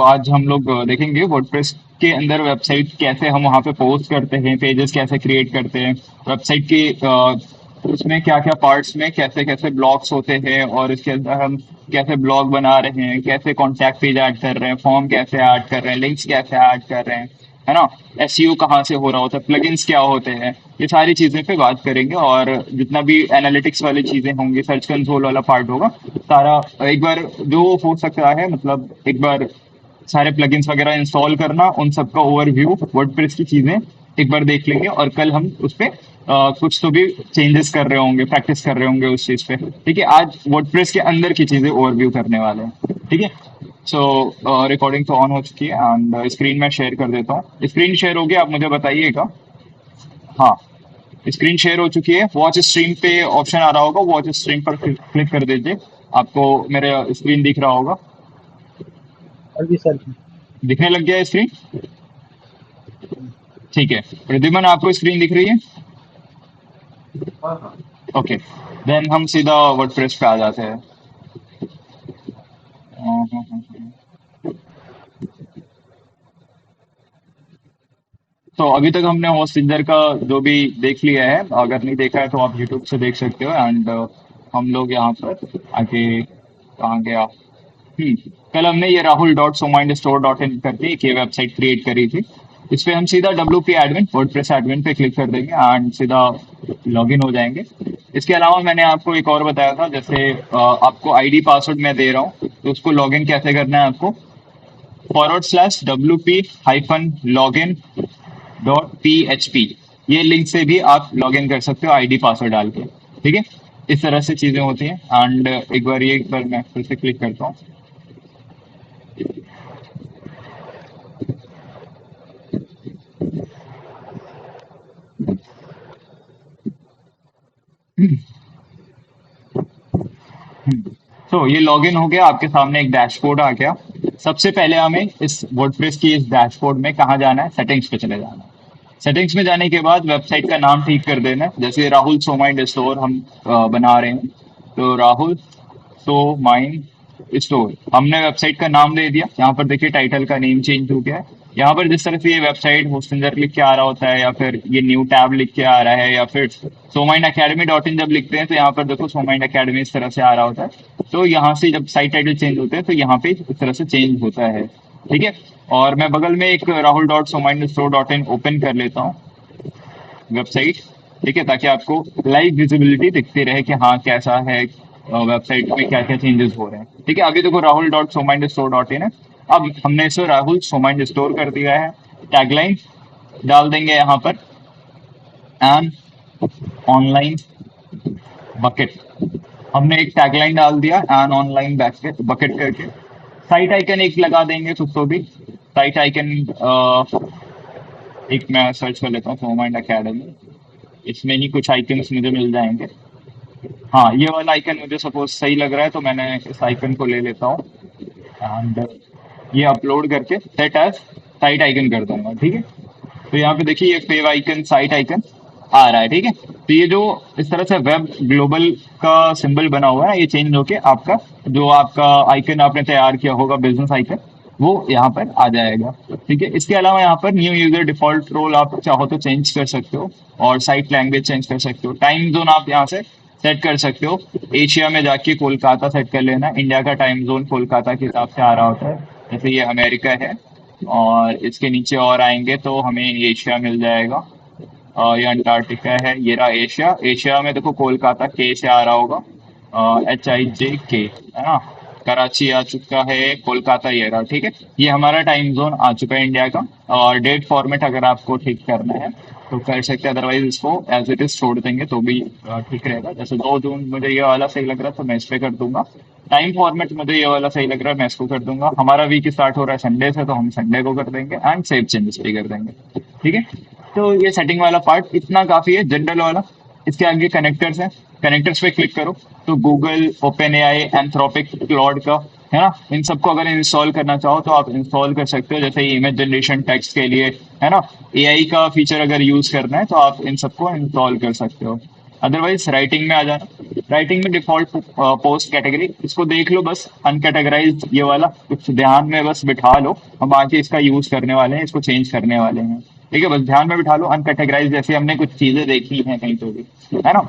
आज हम लोग देखेंगे वर्डप्रेस के अंदर वेबसाइट कैसे हम वहाँ पे पोस्ट करते हैं, पेजेस कैसे क्रिएट करते हैं, वेबसाइट की उसमें क्या क्या पार्ट्स में कैसे कैसे ब्लॉक्स होते हैं, और इसके अंदर हम कैसे ब्लॉग बना रहे हैं, कैसे कॉन्टैक्ट पेज ऐड कर रहे हैं, फॉर्म कैसे ऐड कर रहे हैं, लिंक्स कैसे ऐड कर रहे हैं, है ना। एसईओ कहाँ से हो रहा होता है, प्लगइन्स क्या होते हैं, ये सारी चीजें पे बात करेंगे। और जितना भी एनालिटिक्स वाली चीजें होंगी, सर्च कंसोल वाला पार्ट होगा सारा, एक बार जो हो सकता है, मतलब एक बार सारे प्लगइन्स वगैरह इंस्टॉल करना, उन सबका ओवरव्यू, वर्डप्रेस की चीजें एक बार देख लेंगे। और कल हम उस पे कुछ तो भी चेंजेस कर रहे होंगे, प्रैक्टिस कर रहे होंगे उस चीज पे। ठीक है, आज वर्डप्रेस के अंदर की चीजें ओवरव्यू करने वाले हैं। ठीक है। सो रिकॉर्डिंग तो ऑन हो चुकी है, एंड स्क्रीन में शेयर कर देता हूँ। स्क्रीन शेयर हो गया, आप मुझे बताइएगा। हाँ, स्क्रीन शेयर हो चुकी है। वॉच स्ट्रीम पे ऑप्शन आ रहा होगा, वॉच स्ट्रीम पर क्लिक कर दीजिए। आपको मेरा स्क्रीन दिख रहा होगा। और जी सर। दिखने लग गया स्क्रीन। हम्म। ठीक है, प्रद्युमन आपको स्क्रीन दिख रही है। हाँ हाँ। ओके, देन हम सीधा वर्डप्रेस पे आ जाते हैं। तो अभी तक हमने होस्ट सिंजर का जो भी देख लिया है, अगर नहीं देखा है तो आप यूट्यूब से देख सकते हो। एंड हम लोग यहाँ पर आगे कहाँ गया। कल हमने ये Rahul dot so mind store dot in करके एक ये वेबसाइट क्रिएट करी थी। इस पे हम सीधा W P admin, WordPress admin पे क्लिक कर देंगे एंड सीधा लॉगिन हो जाएंगे। इसके अलावा मैंने आपको एक और बताया था, जैसे आपको आईडी पासवर्ड मैं दे रहा हूँ, तो उसको लॉगिन कैसे करना है आपको। /wp-login.php, ये लिंक से भी आप लॉगिन कर सकते हो आईडी पासवर्ड डाल के। ठीक है, इस तरह से चीजें होती हैं। एंड एक बार मैं फिर से क्लिक करता हूँ। तो ये लॉगिन हो गया, आपके सामने एक डैशबोर्ड आ गया। सबसे पहले हमें इस वर्डप्रेस की इस डैशबोर्ड में कहाँ जाना है, सेटिंग्स पे चले जाना है। सेटिंग्स में जाने के बाद वेबसाइट का नाम ठीक कर देना है। जैसे राहुल सोमाइंड स्टोर हम बना रहे हैं, तो राहुल सोमाइंड स्टोर हमने वेबसाइट का नाम दे दिया। यहाँ पर देखिए टाइटल का नेम चेंज हो गया है। यहाँ पर जिस तरह से ये वेबसाइट होस्टिंजर लिख के आ रहा होता है, या फिर ये न्यू टैब लिख के आ रहा है, या फिर सोमाइंड अकेडमी डॉट इन जब लिखते हैं तो यहाँ पर देखो सोमाइंड अकेडमी इस तरह से आ रहा होता है। तो यहाँ से जब साइट टाइटल चेंज होते हैं तो यहाँ पे इस तरह से चेंज होता है। ठीक है, और मैं बगल में एक Rahul dot so mind store dot in open कर लेता हूँ वेबसाइट। ठीक है, ताकि आपको लाइव विजिबिलिटी दिखती रहे कि हाँ कैसा है, वेबसाइट में क्या क्या चेंजेस हो रहे हैं। ठीक है, अभी देखो Rahul dot so mind store dot in है। अब हमने इसे राहुल सोमाइंड स्टोर कर दिया है। टैगलाइन डाल देंगे यहाँ पर, एन ऑनलाइन बकेट। हमने एक टैगलाइन डाल दिया, एन ऑनलाइन बकेट करके। साइट आइकन एक लगा देंगे कुछ तो भी। साइट आइकन एक मैं सर्च कर लेता हूँ, सोमाइंड अकेडमी। इसमें ही कुछ आइकन्स मुझे मिल जाएंगे। हाँ, ये वाला आइकन मुझे सपोज सही लग रहा है, तो मैंने इस आइकन को ले लेता हूँ। एंड ये अपलोड करके सेट एज साइट आइकन कर दूंगा। ठीक है, तो यहाँ पे देखिए ये फेव आइकन, साइट आइकन आ रहा है। ठीक है, तो ये जो इस तरह से वेब ग्लोबल का सिंबल बना हुआ है, ये चेंज होके आपका जो आपका आइकन आपने तैयार किया होगा, बिजनेस आइकन, वो यहाँ पर आ जाएगा। ठीक है, इसके अलावा यहाँ पर न्यू यूजर डिफॉल्ट रोल आप चाहो तो चेंज कर सकते हो, और साइट लैंग्वेज चेंज कर सकते हो। टाइम जोन आप यहाँ से सेट कर सकते हो। एशिया में जाके कोलकाता सेट कर लेना। इंडिया का टाइम जोन कोलकाता के हिसाब से आ रहा होता है, जैसे ये अमेरिका है। और इसके नीचे और आएंगे तो हमें एशिया मिल जाएगा। ये अंटार्कटिका है, ये रहा एशिया। एशिया में देखो कोलकाता के से आ रहा होगा, HIJK, है ना। कराची आ चुका है, कोलकाता ये रहा। ठीक है, ये हमारा टाइम जोन आ चुका है इंडिया का। और डेट फॉर्मेट अगर आपको ठीक करना है तो कर सकते हैं, अदरवाइज इसको एज इट इज छोड़ देंगे तो भी ठीक रहेगा। जैसे 2 जून मुझे ये वाला सही लग रहा है तो मैं इस पे कर दूंगा। टाइम फॉर्मेट मुझे ये वाला सही लग रहा है, मैं इसको कर दूंगा। हमारा वीक स्टार्ट हो रहा है संडे से, तो हम संडे को कर देंगे एंड सेव चेंजेस भी कर देंगे। ठीक है, तो ये सेटिंग वाला पार्ट इतना काफी है, जनरल वाला। इसके आगे कनेक्टर्स हैं, कनेक्टर्स पे क्लिक करो तो Google, open AI, Anthropic, Claude का, है ना, इन सबको अगर इंस्टॉल करना चाहो तो आप इंस्टॉल कर सकते हो। जैसे इमेज जनरेशन टेक्स्ट के लिए, है ना, एआई का फीचर अगर यूज करना है तो आप इन सबको इंस्टॉल कर सकते हो। अदरवाइज राइटिंग में आ जाना। राइटिंग में डिफॉल्ट पोस्ट कैटेगरी, इसको देख लो बस, अनकैटेगराइज ये वाला कुछ ध्यान में बस बिठा लो। हम आके इसका यूज करने वाले हैं, इसको चेंज करने वाले हैं। ठीक है, बस ध्यान में बिठा लो अनकैटेगराइज, जैसे हमने कुछ चीजें देखी हैं कहीं पे भी, है ना।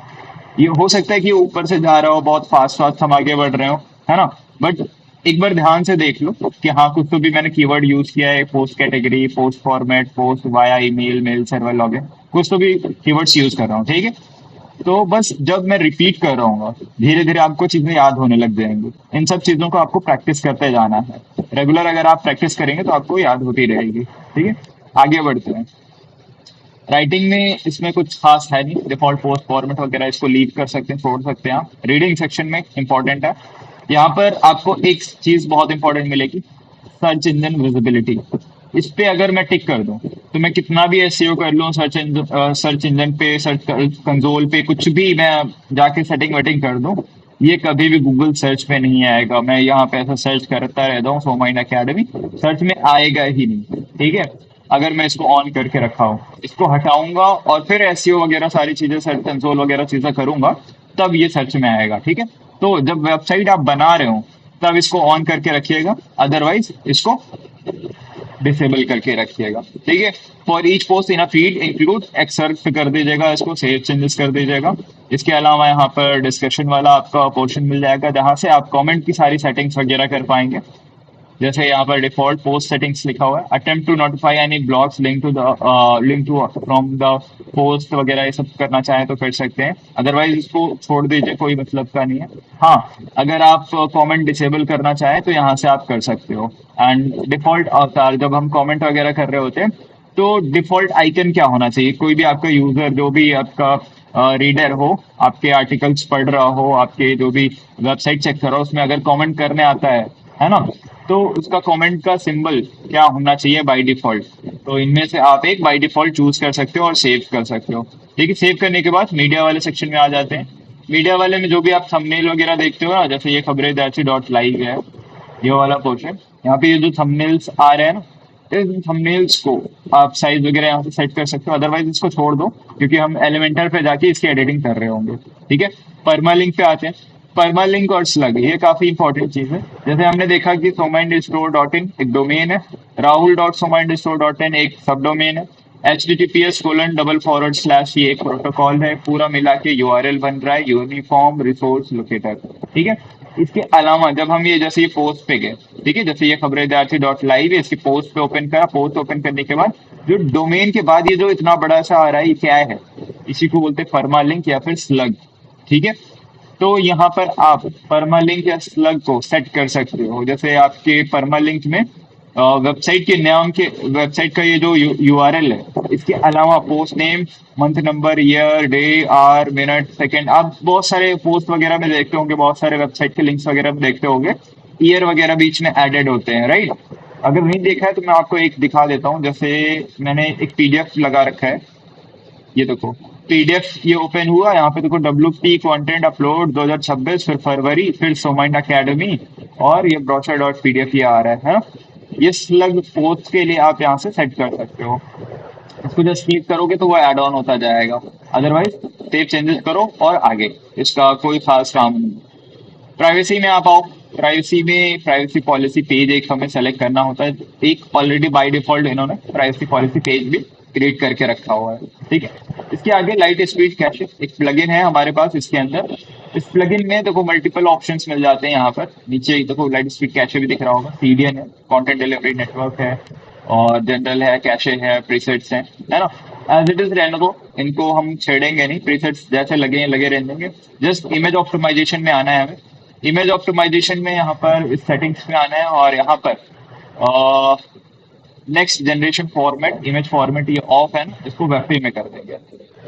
ये हो सकता है कि ऊपर से जा रहा हो, बहुत फास्ट फास्ट हम आगे बढ़ रहे हो, है ना। बट एक बार ध्यान से देख लो कि हाँ कुछ तो भी मैंने कीवर्ड यूज किया है, post category, post format, post via email, mail server login, कुछ तो भी कीवर्ड्स यूज कर रहा हूँ। ठीक है, तो बस जब मैं रिपीट कर रहा हूँ धीरे धीरे आपको चीजें याद होने लग जाएंगी। इन सब चीजों को आपको प्रैक्टिस करते जाना है। रेगुलर अगर आप प्रैक्टिस करेंगे तो आपको याद होती रहेगी। ठीक है, आगे बढ़ते हैं। राइटिंग में इसमें कुछ खास है नहीं, डिफॉल्ट पोस्ट फॉर्मेट वगैरह इसको लीव कर सकते हैं, छोड़ सकते हैं आप। रीडिंग सेक्शन में इंपॉर्टेंट है, यहाँ पर आपको एक चीज बहुत इंपॉर्टेंट मिलेगी, सर्च इंजन विजिबिलिटी। इस पे अगर मैं टिक कर दूं तो मैं कितना भी एसईओ कर लूं, सर्च इंजन पे, सर्च कंसोल पे, कुछ भी मैं जाके सेटिंग वेटिंग कर दूं, ये कभी भी गूगल सर्च पे नहीं आएगा। मैं यहाँ पे ऐसा सर्च करता रहता हूँ सोमाइन अकेडमी, सर्च में आएगा ही नहीं। ठीक है, अगर मैं इसको ऑन करके रखा हूँ, इसको हटाऊंगा और फिर एसईओ वगैरह सारी चीजें, सर्च कंसोल वगैरह चीजें करूंगा, तब ये सर्च में आएगा। ठीक है, तो जब वेबसाइट आप बना रहे हो तब इसको ऑन करके रखिएगा, अदरवाइज इसको डिसेबल करके रखिएगा। ठीक है, for each post in a feed include exert कर दीजिएगा, इसको सेव चेंजेस कर दीजिएगा। इसके अलावा यहाँ पर डिस्कशन वाला आपका पोर्शन मिल जाएगा, जहां से आप कमेंट की सारी सेटिंग्स वगैरह कर पाएंगे। जैसे यहाँ पर डिफॉल्ट पोस्ट सेटिंग्स लिखा हुआ है, attempt to notify any blogs link to from the post वगैरह, ये सब करना चाहें तो कर सकते हैं, अदरवाइज इसको छोड़ दीजिए, कोई मतलब का नहीं है। हाँ, अगर आप कमेंट डिसेबल करना चाहें तो यहाँ से आप कर सकते हो। एंड डिफॉल्ट अवतार, जब हम कमेंट वगैरह कर रहे होते हैं तो डिफॉल्ट आइकन क्या होना चाहिए, कोई भी आपका यूजर, जो भी आपका रीडर हो, आपके आर्टिकल्स पढ़ रहा हो, आपके जो भी वेबसाइट चेक कर रहा हो, उसमें अगर कमेंट करने आता है ना, तो उसका कमेंट का सिंबल क्या होना चाहिए बाय डिफॉल्ट। तो इनमें से आप एक बाय डिफॉल्ट चूज कर सकते हो और सेव कर सकते हो। ठीक है, सेव करने के बाद मीडिया वाले सेक्शन में आ जाते हैं। मीडिया वाले में जो भी आप थंबनेल वगैरह देखते हो ना, जैसे ये खबरें दैची डॉट लाइव है, ये वाला पोर्शन, यहाँ पे ये जो थंबनेल्स आ रहे हैं ना, इन थंबनेल्स को आप साइज वगैरह यहाँ से सेट कर सकते हो, अदरवाइज इसको छोड़ दो क्योंकि हम एलिमेंटर पे जाके इसकी एडिटिंग कर रहे होंगे। ठीक है, परमालिंक पे आते हैं। परमालिंक और स्लग, ये काफी इंपॉर्टेंट चीज है। जैसे हमने देखा कि somainstore.in एक डोमेन है, rahul.somainstore.in एक सब डोमेन है, https:// ये एक प्रोटोकॉल है, पूरा मिला के यूआरएल बन रहा है, यूनिफॉर्म रिसोर्स लोकेटर। ठीक है, इसके अलावा जब हम ये जैसे ये पोस्ट पे गए, ठीक है, जैसे ये खबरें डॉट लाइव है, इसकी पोस्ट पे ओपन करा, पोस्ट ओपन करने के बाद जो डोमेन के बाद ये जो इतना बड़ा सा आ रहा है, ये क्या है, इसी को बोलते हैं परमालिंक या फिर स्लग। ठीक है, तो यहाँ पर आप परमालिंक या स्लग को सेट कर सकते हो। जैसे आपके परमालिंक में वेबसाइट के नाम के, वेबसाइट का ये जो यूआरएल है, इसके अलावा post name, month number, year, day, hour, minute, second, आप बहुत सारे पोस्ट वगैरह में देखते होंगे, बहुत सारे वेबसाइट के लिंक्स वगैरह में देखते होंगे, ईयर वगैरह बीच में एडेड होते हैं, राइट। अगर नहीं देखा है तो मैं आपको एक दिखा देता हूँ। जैसे मैंने एक पीडीएफ लगा रखा है, ये देखो पीडीएफ, ये ओपन हुआ, यहाँ पे देखो WP कंटेंट अपलोड 2026, फिर फरवरी, फिर सोमाइन अकेडमी, और ये ब्रोशर डॉट पीडीएफ ये आ रहा है ना? ये स्लग पोस्ट के लिए आप यहाँ से सेट कर सकते हो। इसको जस्ट क्लिक करोगे तो वो ऐड ऑन होता जाएगा, अदरवाइज सेव चेंजेस करो और आगे, इसका कोई खास काम नहीं। प्राइवेसी में आप आओ। प्राइवेसी में प्राइवेसी पॉलिसी पेज एक हमें सेलेक्ट करना होता है, एक ऑलरेडी बाय डिफॉल्ट इन्होंने प्राइवेसी पॉलिसी पेज भी क्रिएट करके रखा हुआ है। ठीक है, इसके आगे लाइट स्पीड कैशे एक प्लगइन है हमारे पास, इसके अंदर इस प्लगइन में देखो मल्टीपल ऑप्शंस मिल जाते हैं। यहाँ पर नीचे देखो लाइट स्पीड कैशे भी दिख रहा होगा, सीडीएन है, कंटेंट डिलीवरी नेटवर्क है, और जनरल है, कैशे है, प्रीसेट्स है ना। एज इट इज रहने दो, इनको हम छेड़ेंगे नहीं, प्रीसेट्स जैसे लगे लगे रहेंगे। जस्ट इमेज ऑप्टिमाइजेशन में आना है हमें। इमेज ऑप्टिमाइजेशन में यहाँ पर इस सेटिंग्स में आना है, और यहाँ पर next generation format, image format ये ऑफ है ना, इसको वेबपी में कर देंगे।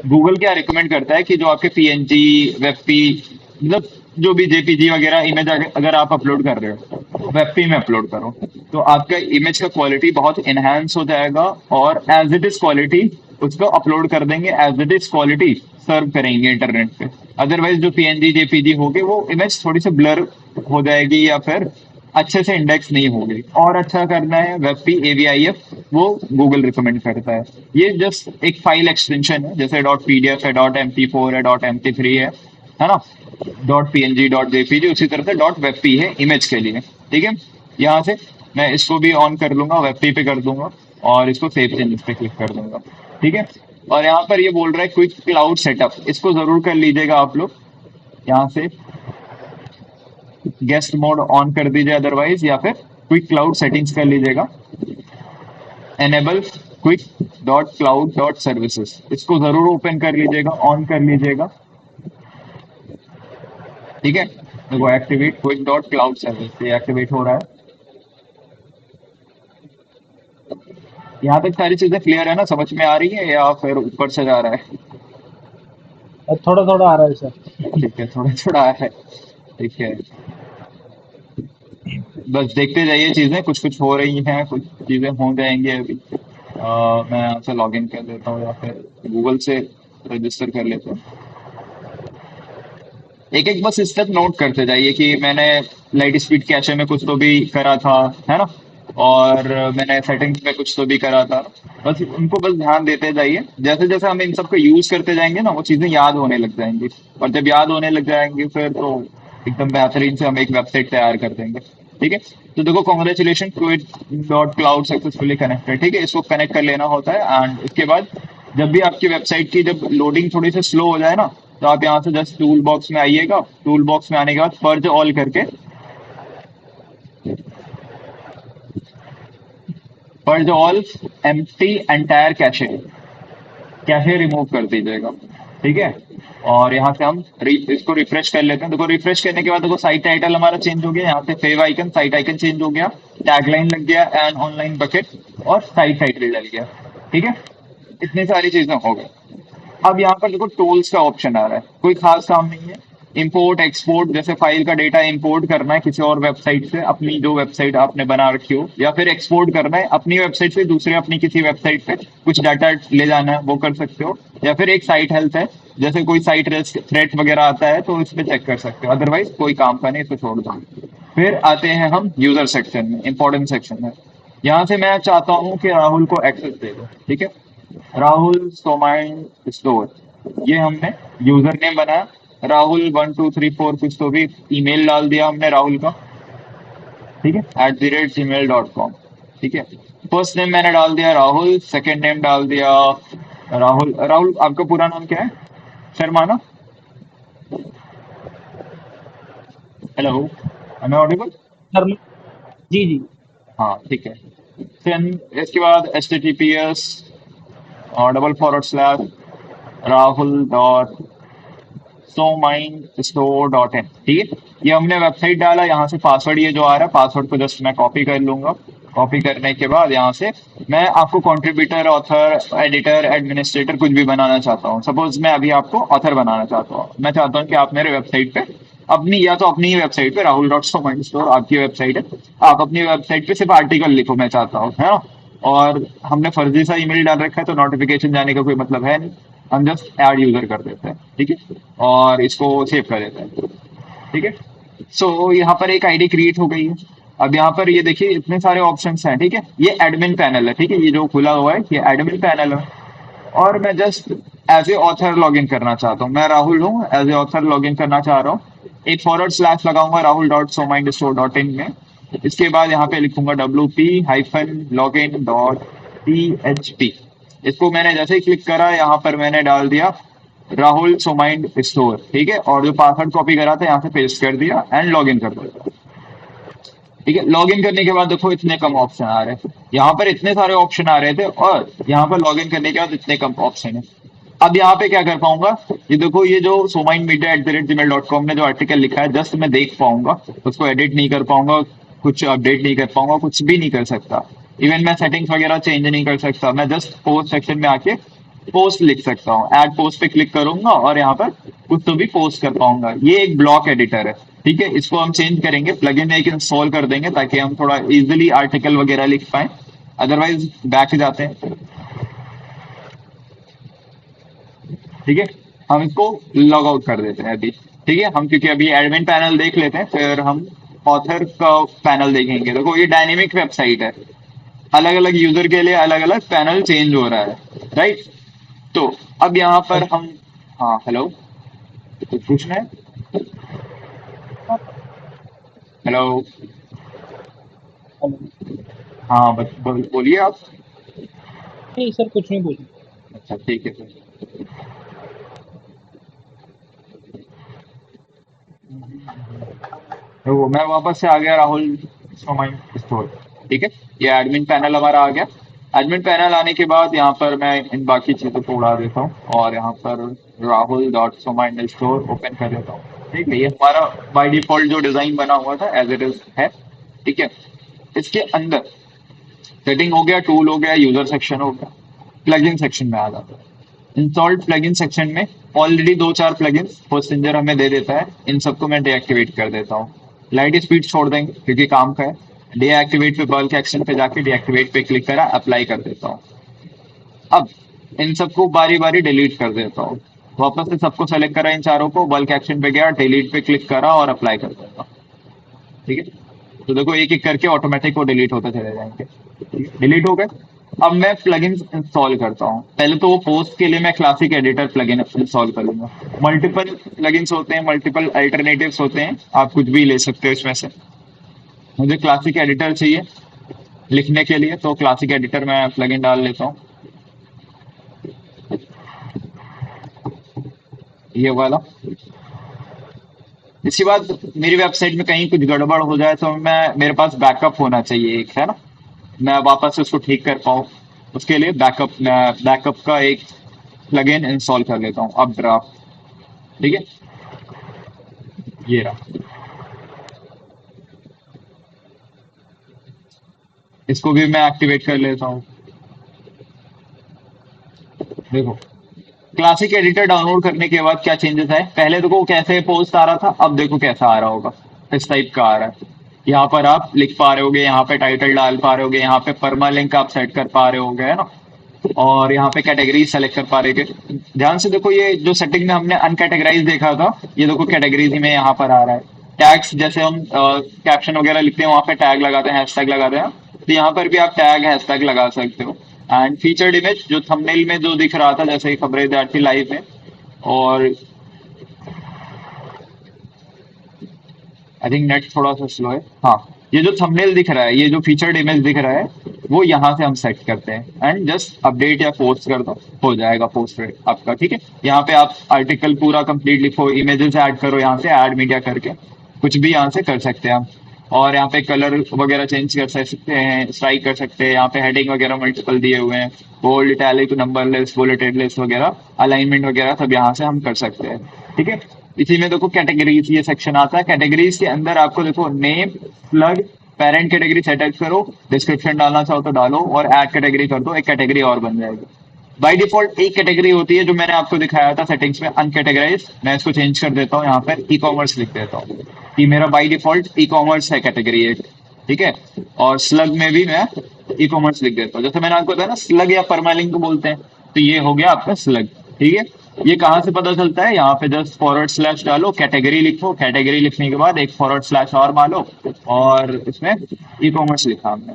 गूगल क्या रिकमेंड करता है कि जो आपके पीएनजी, वेबपी, मतलब जो भी जेपीजी वगैरह इमेज अगर आप अपलोड कर रहे हो वेबपी में अपलोड करो, तो आपका इमेज का क्वालिटी बहुत इनहेंस हो जाएगा, और एज इट इज क्वालिटी उसको अपलोड कर देंगे, एज इट इज क्वालिटी सर्व करेंगे इंटरनेट पे। अदरवाइज जो पीएनजी जेपीजी होगे वो इमेज थोड़ी सी ब्लर हो जाएगी, या फिर अच्छे से इंडेक्स नहीं होगी। और अच्छा करना है वेबपी AVIF, वो गूगल रिकमेंड करता है। ये जस्ट एक फाइल एक्सटेंशन है, जैसे डॉट PDF है, डॉट MP4 है, डॉट MP3 है ना, डॉट PNG, डॉट JPG, उसी तरह से डॉट वेबपी है इमेज के लिए। ठीक है, यहाँ से मैं इसको भी ऑन कर लूंगा, वेबपी पे कर दूंगा और इसको सेव चेंजेस पे क्लिक कर दूंगा। ठीक है, और यहाँ पर ये बोल रहा है क्विक क्लाउड सेटअप, इसको जरूर कर लीजिएगा आप लोग। यहाँ से गेस्ट मोड ऑन कर दीजिए अदरवाइज, या फिर क्विक क्लाउड सेटिंग्स कर लीजिएगा, enable quick dot cloud dot services, इसको जरूर ओपन कर लीजिएगा, ऑन कर लीजिएगा। ठीक है, देखो activate quick dot cloud service, ये एक्टिवेट हो रहा है। यहाँ तक सारी चीजें क्लियर है ना, समझ में आ रही है या फिर ऊपर से जा रहा है? अब थोड़ा थोड़ा आ रहा है सर। ठीक है, थोड़ा थोड़ा है। ठीक है, बस देखते जाइए, चीजें कुछ कुछ हो रही हैं, कुछ चीजें हो जाएंगी अभी। मैं यहाँ से लॉग इन कर लेता हूँ या फिर गूगल से रजिस्टर कर लेता हूँ। एक एक बस स्टेप नोट करते जाइए कि मैंने लाइट स्पीड कैशे में कुछ तो भी करा था, है ना, और मैंने सेटिंग्स में कुछ तो भी करा था। बस उनको बस ध्यान देते जाइए, जैसे जैसे हम इन सबको यूज करते जाएंगे ना, वो चीजें याद होने लग जाएंगी, और जब याद होने लग जाएंगी फिर तो एकदम बेहतरीन से हम एक वेबसाइट तैयार कर देंगे। ठीक है, तो देखो congratulation, quit dot cloud successfully connected. ठीक है, इसको कनेक्ट कर लेना होता है, एंड उसके बाद जब भी आपकी वेबसाइट की जब लोडिंग थोड़ी सी स्लो हो जाए ना, तो आप यहाँ से जस्ट टूल बॉक्स में आइएगा, टूल बॉक्स में आने के बाद पर्ज ऑल करके, purge all empty entire cache, cache remove कर दीजिएगा। ठीक है, और यहाँ से हम इसको रिफ्रेश कर लेते हैं। देखो रिफ्रेश करने के बाद देखो साइट टाइटल हमारा चेंज हो गया, यहाँ से favicon, site icon change हो गया, टैगलाइन लग गया, एंड ऑनलाइन बकेट, और साइट टाइटल लग गया। ठीक है, इतनी सारी चीजें हो गई। अब यहाँ पर देखो टूल्स का ऑप्शन आ रहा है, कोई खास काम नहीं है। इंपोर्ट एक्सपोर्ट, जैसे फाइल का डेटा इंपोर्ट करना है किसी और वेबसाइट से, अपनी जो वेबसाइट आपने बना रखी हो, या फिर एक्सपोर्ट करना है अपनी वेबसाइट से दूसरे अपनी किसी वेबसाइट पे कुछ डाटा ले जाना है, वो कर सकते हो। या फिर एक साइट हेल्थ है, जैसे कोई साइट थ्रेट वगैरह आता है तो इस पे चेक कर सकते हो, अदरवाइज कोई काम का नहीं, इसको छोड़ दो। फिर आते हैं हम यूजर सेक्शन में, इंपॉर्टेंट सेक्शन है। यहाँ से मैं चाहता हूँ कि राहुल को एक्सेस दे दो। ठीक है, राहुल सोमाइन स्टोर, ये हमने यूजर नेम बनाया, राहुल 1234 कुछ तो भी, ईमेल डाल दिया हमने राहुल का। ठीक है, @gmail.com। ठीक है, फर्स्ट नेम मैंने डाल दिया राहुल, सेकंड नेम डाल दिया राहुल। राहुल आपका पूरा नाम क्या है? शर्मा ना? Hello, am I audible? Sir ji जी। हाँ ठीक है। फिर इसके बाद HTTPS // Rahul dot so mind store dot in. ठीक है, ये हमने वेबसाइट डाला, यहाँ से पासवर्ड ये जो आ रहा है, पासवर्ड को जस्ट मैं कॉपी कर लूंगा। कॉपी करने के बाद यहाँ से मैं आपको कंट्रीब्यूटर, ऑथर, एडिटर, एडमिनिस्ट्रेटर कुछ भी बनाना चाहता हूँ। सपोज मैं अभी आपको ऑथर बनाना चाहता हूँ, मैं चाहता हूँ कि आप मेरे वेबसाइट पे अपनी, या तो अपनी ही वेबसाइट पे, Rahul dot so mind store आपकी वेबसाइट है, आप अपनी वेबसाइट पे सिर्फ आर्टिकल लिखो, मैं चाहता हूँ, है ना। और हमने फर्जी सा ईमेल डाल रखा है तो नोटिफिकेशन जाने का कोई मतलब है नहीं, हम जस्ट ऐड यूजर कर देते हैं। ठीक है, और इसको सेव कर देते हैं। ठीक है, सो यहाँ पर एक आईडी क्रिएट हो गई है। अब यहाँ पर ये देखिए इतने सारे ऑप्शंस हैं। ठीक है, ये एडमिन पैनल है। ठीक है, ये जो खुला हुआ है ये एडमिन पैनल है, और मैं just as a author log in करना चाहता हूँ। मैं राहुल हूँ, as a author log in करना चाह रहा हूँ। एक / लगाऊंगा Rahul dot so mind store dot in में। इसके बाद यहाँ पे लिखूंगा WP-login.php। इसको मैंने जैसे ही क्लिक करा, यहाँ पर मैंने डाल दिया राहुल सो माइंड स्टोर। ठीक है, और जो पासवर्ड कॉपी करा था यहाँ से पेस्ट कर दिया, एंड लॉग इन कर दिया। ठीक है, लॉग इन करने के बाद देखो इतने कम ऑप्शन आ रहे हैं, यहाँ पर इतने सारे ऑप्शन आ रहे थे, और यहाँ पर लॉग इन करने के बाद इतने कम ऑप्शन है। अब यहाँ पे क्या कर पाऊंगा, ये देखो, ये जो somainmedia@gmail.com ने जो आर्टिकल लिखा है, जस्ट मैं देख पाऊंगा, उसको एडिट नहीं कर पाऊंगा, कुछ अपडेट नहीं कर पाऊंगा, कुछ भी नहीं कर सकता। इवन मैं सेटिंग्स वगैरह चेंज नहीं कर सकता। मैं जस्ट पोस्ट सेक्शन में आके पोस्ट लिख सकता हूँ, ऐड पोस्ट पे क्लिक करूंगा और यहाँ पर कुछ तो भी पोस्ट कर पाऊंगा। ये एक ब्लॉक एडिटर है। ठीक है, इसको हम चेंज करेंगे, प्लगइन एक इंस्टॉल कर देंगे ताकि हम थोड़ा इजीली आर्टिकल वगैरह लिख पाए। अदरवाइज बैक जाते हैं। ठीक है, हम इसको लॉग आउट कर देते हैं अभी। ठीक है, हम क्योंकि अभी एडमिन पैनल देख लेते हैं, फिर हम ऑथर का पैनल देखेंगे, देखो ये डायनेमिक वेबसाइट है, अलग अलग यूजर के लिए अलग अलग पैनल चेंज हो रहा है, राइट। तो अब यहाँ पर हम, हाँ हेलो, कुछ पूछना है? हेलो। हेलो। हाँ बोलिए आप। नहीं सर, कुछ नहीं बोलिए। अच्छा ठीक है फिर। तो मैं वापस से आ गया राहुल सोमाइन स्टोर, ठीक है। ये एडमिन पैनल हमारा आ गया। एडमिन पैनल आने के बाद यहाँ पर मैं इन बाकी चीजों को उड़ा देता हूँ और यहाँ पर राहुल डॉट सोमाइन स्टोर ओपन कर लेता हूँ, ठीक है। ये हमारा बाय डिफॉल्ट जो डिजाइन बना हुआ था एज इट इज है, ठीक है। इसके अंदर सेटिंग हो गया, टूल हो गया, यूजर सेक्शन हो गया, प्लगइन सेक्शन में आ जाता है। इंस्टॉल्ड प्लगइन सेक्शन में ऑलरेडी दो चार प्लगइन्स होस्टिंजर हमें दे देता है, इन सबको मैं डीएक्टिवेट कर देता हूँ। लाइट स्पीड छोड़ देंगे क्योंकि काम का है। डीएक्टिवेट पे बल्क एक्शन पे जाके डीएक्टिवेट पे क्लिक करा, अप्लाई कर देता हूँ। अब इन सबको बारी बारी डिलीट कर देता हूँ। वापस से सबको सेलेक्ट करा, इन चारों को, बल्क एक्शन पे गया, डिलीट पे क्लिक करा और अप्लाई कर देता हूँ, ठीक है। तो देखो एक एक करके ऑटोमेटिक वो डिलीट होते चले जाएंगे, डिलीट हो गए। अब मैं प्लगइन इंस्टॉल करता हूँ। पहले तो वो पोस्ट के लिए मैं क्लासिक एडिटर प्लगइन इंस्टॉल कर लूंगा। मल्टीपल प्लगइन्स होते हैं, मल्टीपल अल्टरनेटिव्स होते हैं, आप कुछ भी ले सकते हो इसमें से। मुझे क्लासिक एडिटर चाहिए लिखने के लिए, तो क्लासिक एडिटर में प्लगइन डाल लेता हूँ, ये वाला। इसके बाद मेरी वेबसाइट में कहीं कुछ गड़बड़ हो जाए तो मैं, मेरे पास बैकअप होना चाहिए एक, है ना, मैं वापस से उसको ठीक कर पाऊँ। उसके लिए बैकअप का एक प्लगइन इंस्टॉल कर लेता हूँ, अपड्राफ्ट, ठीक है। ये रहा, इसको भी मैं एक्टिवेट कर लेता हूँ। देखो क्लासिक एडिटर डाउनलोड करने के बाद क्या चेंजेस आए, पहले देखो कैसे पोस्ट आ रहा था, अब देखो कैसा आ रहा होगा, इस टाइप का आ रहा है। यहाँ पर आप लिख पा रहे होगे, यहाँ पे टाइटल डाल पा रहे होगे, यहाँ पे परमा लिंक आप सेट कर पा रहे होगे, है ना। और यहाँ पे कैटेगरी सेलेक्ट कर पा रहे होगे। ध्यान से देखो, ये जो सेटिंग में हमने अनकैटेगराइज देखा था, ये देखो कैटेगरीज में यहाँ पर आ रहा है। टैग्स जैसे हम कैप्शन वगैरह लिखते हैं, वहाँ पे टैग लगाते हैं, हैशटैग लगाते हैं, तो यहाँ पर भी आप टैग हैशटैग लगा सकते हो। एंड फीचर्ड इमेज जो थंबनेल में जो दिख रहा था, जैसे कि खबरें विद्यार्थी लाइव में, और आई थिंक नेट थोड़ा सा स्लो है, हाँ, ये जो थंबनेल दिख रहा है, ये जो फीचर्ड इमेज दिख रहा है, वो यहाँ से हम सेट करते हैं एंड जस्ट अपडेट या पोस्ट कर दो, हो जाएगा पोस्ट आपका, ठीक है। यहाँ पे आप आर्टिकल पूरा कंप्लीट लिखो, इमेजेस ऐड करो, यहाँ से ऐड मीडिया करके कुछ भी यहाँ से कर सकते हैं हम। और यहाँ पे कलर वगैरह चेंज कर सकते हैं, स्ट्राइक कर सकते हैं, यहाँ पे हेडिंग वगैरह मल्टीपल दिए हुए हैं, bold, italic, numberless, bulleted list वगैरह, अलाइनमेंट वगैरह सब यहाँ से हम कर सकते हैं, ठीक है। इसी में देखो कैटेगरीज ये सेक्शन आता है। कैटेगरीज के अंदर आपको देखो name, slug, parent category setup करो, डिस्क्रिप्शन डालना चाहो तो डालो, और ऐड कैटेगरी कर दो, एक कैटेगरी और बन जाएगी। बाय डिफॉल्ट एक कैटेगरी होती है जो मैंने आपको दिखाया था सेटिंग्स में, अनकैटेगराइज। मैं इसको चेंज कर देता हूँ, यहाँ पर ई कॉमर्स लिख देता हूँ कि मेरा बाय डिफॉल्ट ई कॉमर्स है कैटेगरी एक, ठीक है। और स्लग में भी मैं ई कॉमर्स लिख देता हूँ, जैसे मैंने आपको बताया ना स्लग या परमालिंक बोलते हैं, तो ये हो गया आपका स्लग, ठीक है। ये कहाँ से पता चलता है, यहाँ पे जस्ट फॉरवर्ड स्लैश डालो, कैटेगरी लिखो, कैटेगरी लिखने के बाद एक फॉरवर्ड स्लैश और मारो, और इसमें ई कॉमर्स लिखा हमने।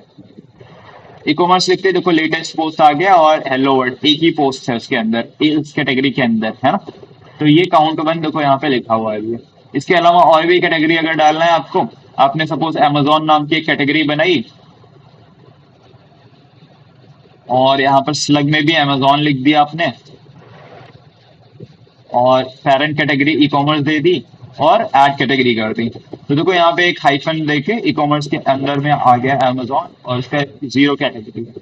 ई कॉमर्स लिखते देखो लेटेस्ट पोस्ट आ गया, और हेलो वर्ल्ड एक ही पोस्ट है उसके अंदर, इस कैटेगरी के अंदर, है ना। तो ये काउंट वन देखो यहाँ पे लिखा हुआ है ये। इसके अलावा और भी कैटेगरी अगर डालना है आपको, आपने सपोज अमेजोन नाम की एक कैटेगरी बनाई, और यहाँ पर स्लग में भी अमेजोन लिख दिया आपने, और पेरेंट कैटेगरी ई कॉमर्स दे दी, और ऐड कैटेगरी कर दी, तो देखो यहाँ पे एक हाइफन देके ई कॉमर्स के अंदर में आ गया अमेजोन, और इसका जीरो कैटेगरी है,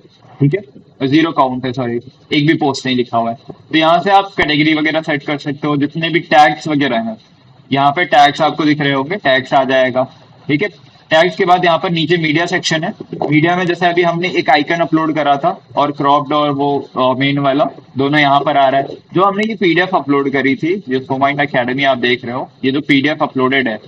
ठीक है, और जीरो काउंट है, सॉरी, एक भी पोस्ट नहीं लिखा हुआ है। तो यहाँ से आप कैटेगरी वगैरह सेट कर सकते हो, जितने भी टैग्स वगैरह हैं, यहाँ पे टैग्स आपको दिख रहे होंगे, टैग्स आ जाएगा, ठीक है। टैग्स के बाद यहाँ पर नीचे मीडिया सेक्शन है। मीडिया में जैसे अभी हमने एक आइकन अपलोड करा था, और क्रॉप्ड और वो मेन वाला दोनों यहाँ पर आ रहा है। जो हमने ये पीडीएफ अपलोड करी थी, जो सोमाइन अकेडमी आप देख रहे हो, ये जो पीडीएफ अपलोडेड है,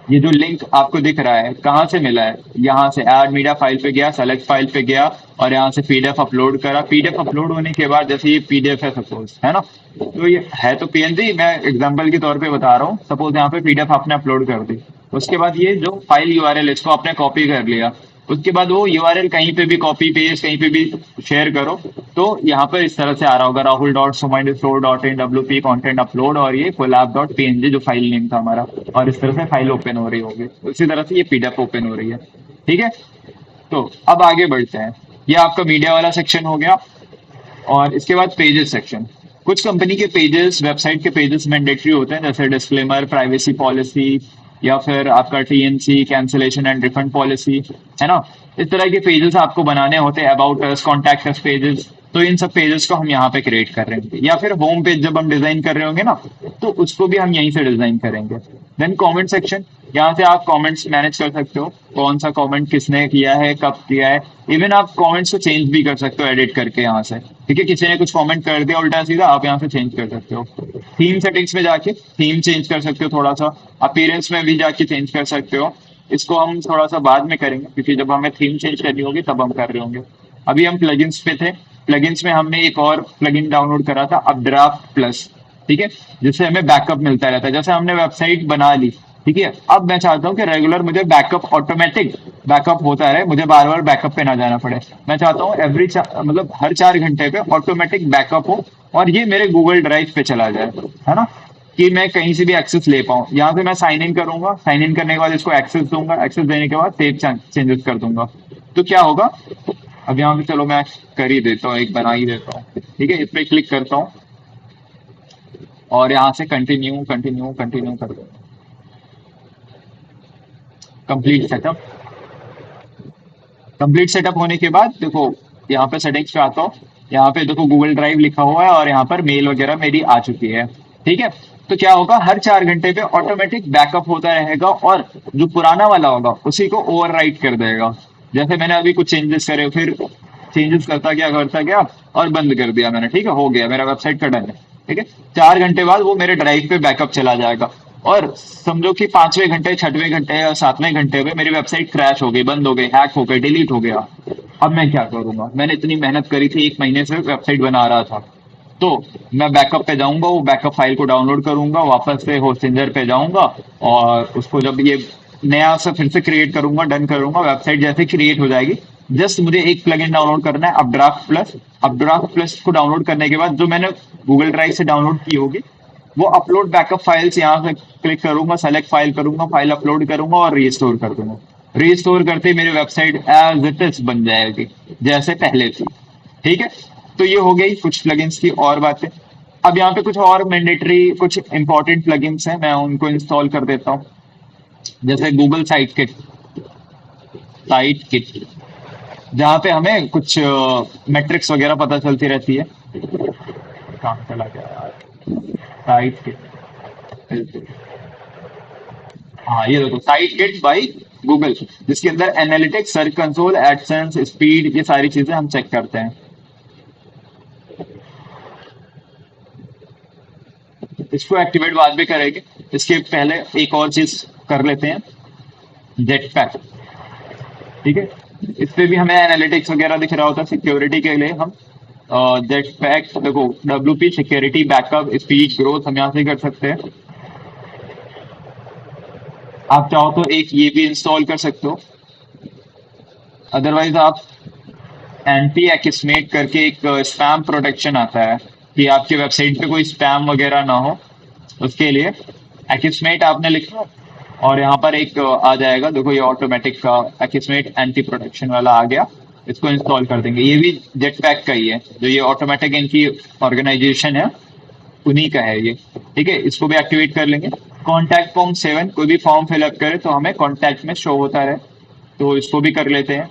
ये जो लिंक आपको दिख रहा है, कहाँ से मिला है, यहाँ से ऐड मीडिया फाइल पे गया, सेलेक्ट फाइल पे गया, और यहाँ से पीडीएफ अपलोड करा। पीडीएफ अपलोड होने के बाद, जैसे ये पीडीएफ है सपोज, है ना, तो ये है तो पीएनजी, मैं एग्जांपल के तौर पे बता रहा हूँ, सपोज यहाँ पे पीडीएफ आपने अपलोड कर दी, उसके बाद ये जो फाइल यूआरएल इसको आपने कॉपी कर लिया, उसके बाद वो यूआरएल कहीं पे भी कॉपी पेस्ट कहीं पे भी शेयर करो, तो यहाँ पर इस तरह से आ रहा होगा, Rahul dot so mind floor dot in WP content upload, और ये कोलैब डॉट PNG जो फाइल नेम था हमारा, और इस तरह से फाइल ओपन हो रही होगी, उसी तरह से ये PDF ओपन हो रही है। ठीक है, तो अब आगे बढ़ते हैं। ये आपका मीडिया वाला सेक्शन हो गया, और इसके बाद पेजेस सेक्शन। कुछ कंपनी के पेजेस, वेबसाइट के पेजेस मैंडेटरी होते हैं, जैसे डिस्क्लेमर, प्राइवेसी पॉलिसी, या फिर आपका TNC, cancellation and refund policy, है ना। इस तरह के पेजेस आपको बनाने होते हैं, about us, contact us pages. तो इन सब पेजेस को हम यहाँ पे क्रिएट कर रहे होंगे, या फिर होम पेज जब हम डिजाइन कर रहे होंगे ना, तो उसको भी हम यहीं से डिजाइन करेंगे। देन कमेंट सेक्शन, यहाँ से आप कमेंट्स मैनेज कर सकते हो, कौन सा कमेंट किसने किया है, कब किया है। इवन आप कमेंट्स को चेंज भी कर सकते हो एडिट करके यहाँ से। ठीक है, किसी ने कुछ कमेंट कर दिया उल्टा सीधा, आप यहाँ से चेंज कर सकते हो। थीम सेटिंग्स में जाके थीम चेंज कर सकते हो, थोड़ा सा अपीयरेंस में भी जाके चेंज कर सकते हो। इसको हम थोड़ा सा बाद में करेंगे, क्योंकि जब हमें थीम चेंज करनी होगी तब हम कर रहे होंगे। अभी हम प्लगइन्स पे थे। प्लगइन्स में हमने एक और प्लगइन डाउनलोड करा था, अपड्राफ्ट प्लस। ठीक है, जिससे हमें बैकअप मिलता रहता है। जैसे हमने वेबसाइट बना ली, ठीक है, अब मैं चाहता हूँ कि रेगुलर मुझे बैकअप, ऑटोमेटिक बैकअप होता रहे, मुझे बार बार बैकअप पे ना जाना पड़े। मैं चाहता हूँ मतलब हर 4 घंटे पे ऑटोमेटिक बैकअप हो, और ये मेरे गूगल ड्राइव पे चला जाए, है ना, कि मैं कहीं से भी एक्सेस ले पाऊँ। यहाँ पे मैं साइन इन करूंगा, साइन इन करने के बाद इसको एक्सेस दूंगा, एक्सेस देने के बाद सेव चेंजेस कर दूंगा। तो क्या होगा, अब यहाँ पे चलो मैं कर ही देता हूँ, एक बना ही देता हूँ। ठीक है, इस पे क्लिक करता हूँ, और यहाँ से कंटिन्यू कंटिन्यू कंटिन्यू कर दो, कंप्लीट सेटअप। कंप्लीट सेटअप होने के बाद देखो, यहाँ पे सेटिंग्स पे आता हूँ, यहाँ पे देखो गूगल ड्राइव लिखा हुआ है, और यहाँ पर मेल वगैरह मेरी आ चुकी है। ठीक है, तो क्या होगा, हर 4 घंटे पे ऑटोमेटिक बैकअप होता रहेगा, और जो पुराना वाला होगा उसी को ओवरराइट कर देगा। जैसे मैंने अभी कुछ चेंजेस करे, फिर चेंजेस करता गया और बंद कर दिया मैंने। ठीक है, हो गया, मेरा वेबसाइट का डन है। ठीक है, 4 घंटे बाद वो मेरे ड्राइव पे बैकअप चला जाएगा, और समझो कि 5वें घंटे, 6वें घंटे या 7वें घंटे पे मेरी वेबसाइट क्रैश हो गई, बंद हो गई, हैक हो गई, डिलीट हो गया। अब मैं क्या करूंगा, मैंने इतनी मेहनत करी थी, 1 महीने से वेबसाइट बना रहा था। तो मैं बैकअप पे जाऊंगा, वो बैकअप फाइल को डाउनलोड करूंगा, वापस से होस्टिंजर पे जाऊंगा, और उसको जब ये नया से फिर से क्रिएट करूंगा, डन करूंगा, वेबसाइट जैसे क्रिएट हो जाएगी, जस्ट मुझे एक प्लगइन डाउनलोड करना है, अपड्राफ्ट प्लस। अपड्राफ्ट प्लस को डाउनलोड करने के बाद जो मैंने गूगल ड्राइव से डाउनलोड की होगी, वो अपलोड बैकअप फाइल्स, यहाँ से क्लिक करूंगा, सेलेक्ट फाइल करूंगा, फाइल अपलोड करूंगा, और रीस्टोर कर दूंगा। रीस्टोर करते ही मेरी वेबसाइट एज इट इज बन जाएगी, जैसे पहले थी। ठीक है, तो ये हो गई कुछ प्लगइन्स की और बातें। अब यहाँ पे कुछ और मैंडेटरी, कुछ इंपॉर्टेंट प्लगइन्स हैं, मैं उनको इंस्टॉल कर देता हूँ। जैसे गूगल साइट किट, जहाँ पे हमें कुछ मेट्रिक्स वगैरह पता चलती रहती है। काम चला गया यार, साइट किट। हाँ, ये देखो, साइट किट बाई गूगल, जिसके अंदर analytics, search console, AdSense, speed, ये सारी चीजें हम चेक करते हैं। इसको एक्टिवेट बाद में करेंगे, इसके पहले एक और चीज कर लेते हैं, जेटपैक। ठीक है, इस पे भी हमें एनालिटिक्स वगैरह दिख रहा होता है। सिक्योरिटी के लिए हम जेटपैक, देखो, WP security, backup, speed, growth हम यहाँ से कर सकते हैं। आप चाहो तो एक ये भी इंस्टॉल कर सकते हो, अदरवाइज आप एंटी एक्समेट करके एक स्पैम प्रोटेक्शन आता है, कि आपके वेबसाइट पे कोई स्पैम वगैरह ना हो, उसके लिए एक्समेट आपने लिखा, और यहाँ पर एक आ जाएगा, देखो ये ऑटोमेटिक का एक्समेट एंटी प्रोटेक्शन वाला आ गया। इसको इंस्टॉल कर देंगे, ये भी जेटपैक का ही है, जो ये ऑटोमेटिक इनकी ऑर्गेनाइजेशन है, उन्हीं का है ये। ठीक है, इसको भी एक्टिवेट कर लेंगे। कॉन्टैक्ट फॉर्म 7, कोई भी फॉर्म फिलअप करे तो हमें कॉन्टैक्ट में शो होता रहे, तो इसको भी कर लेते हैं।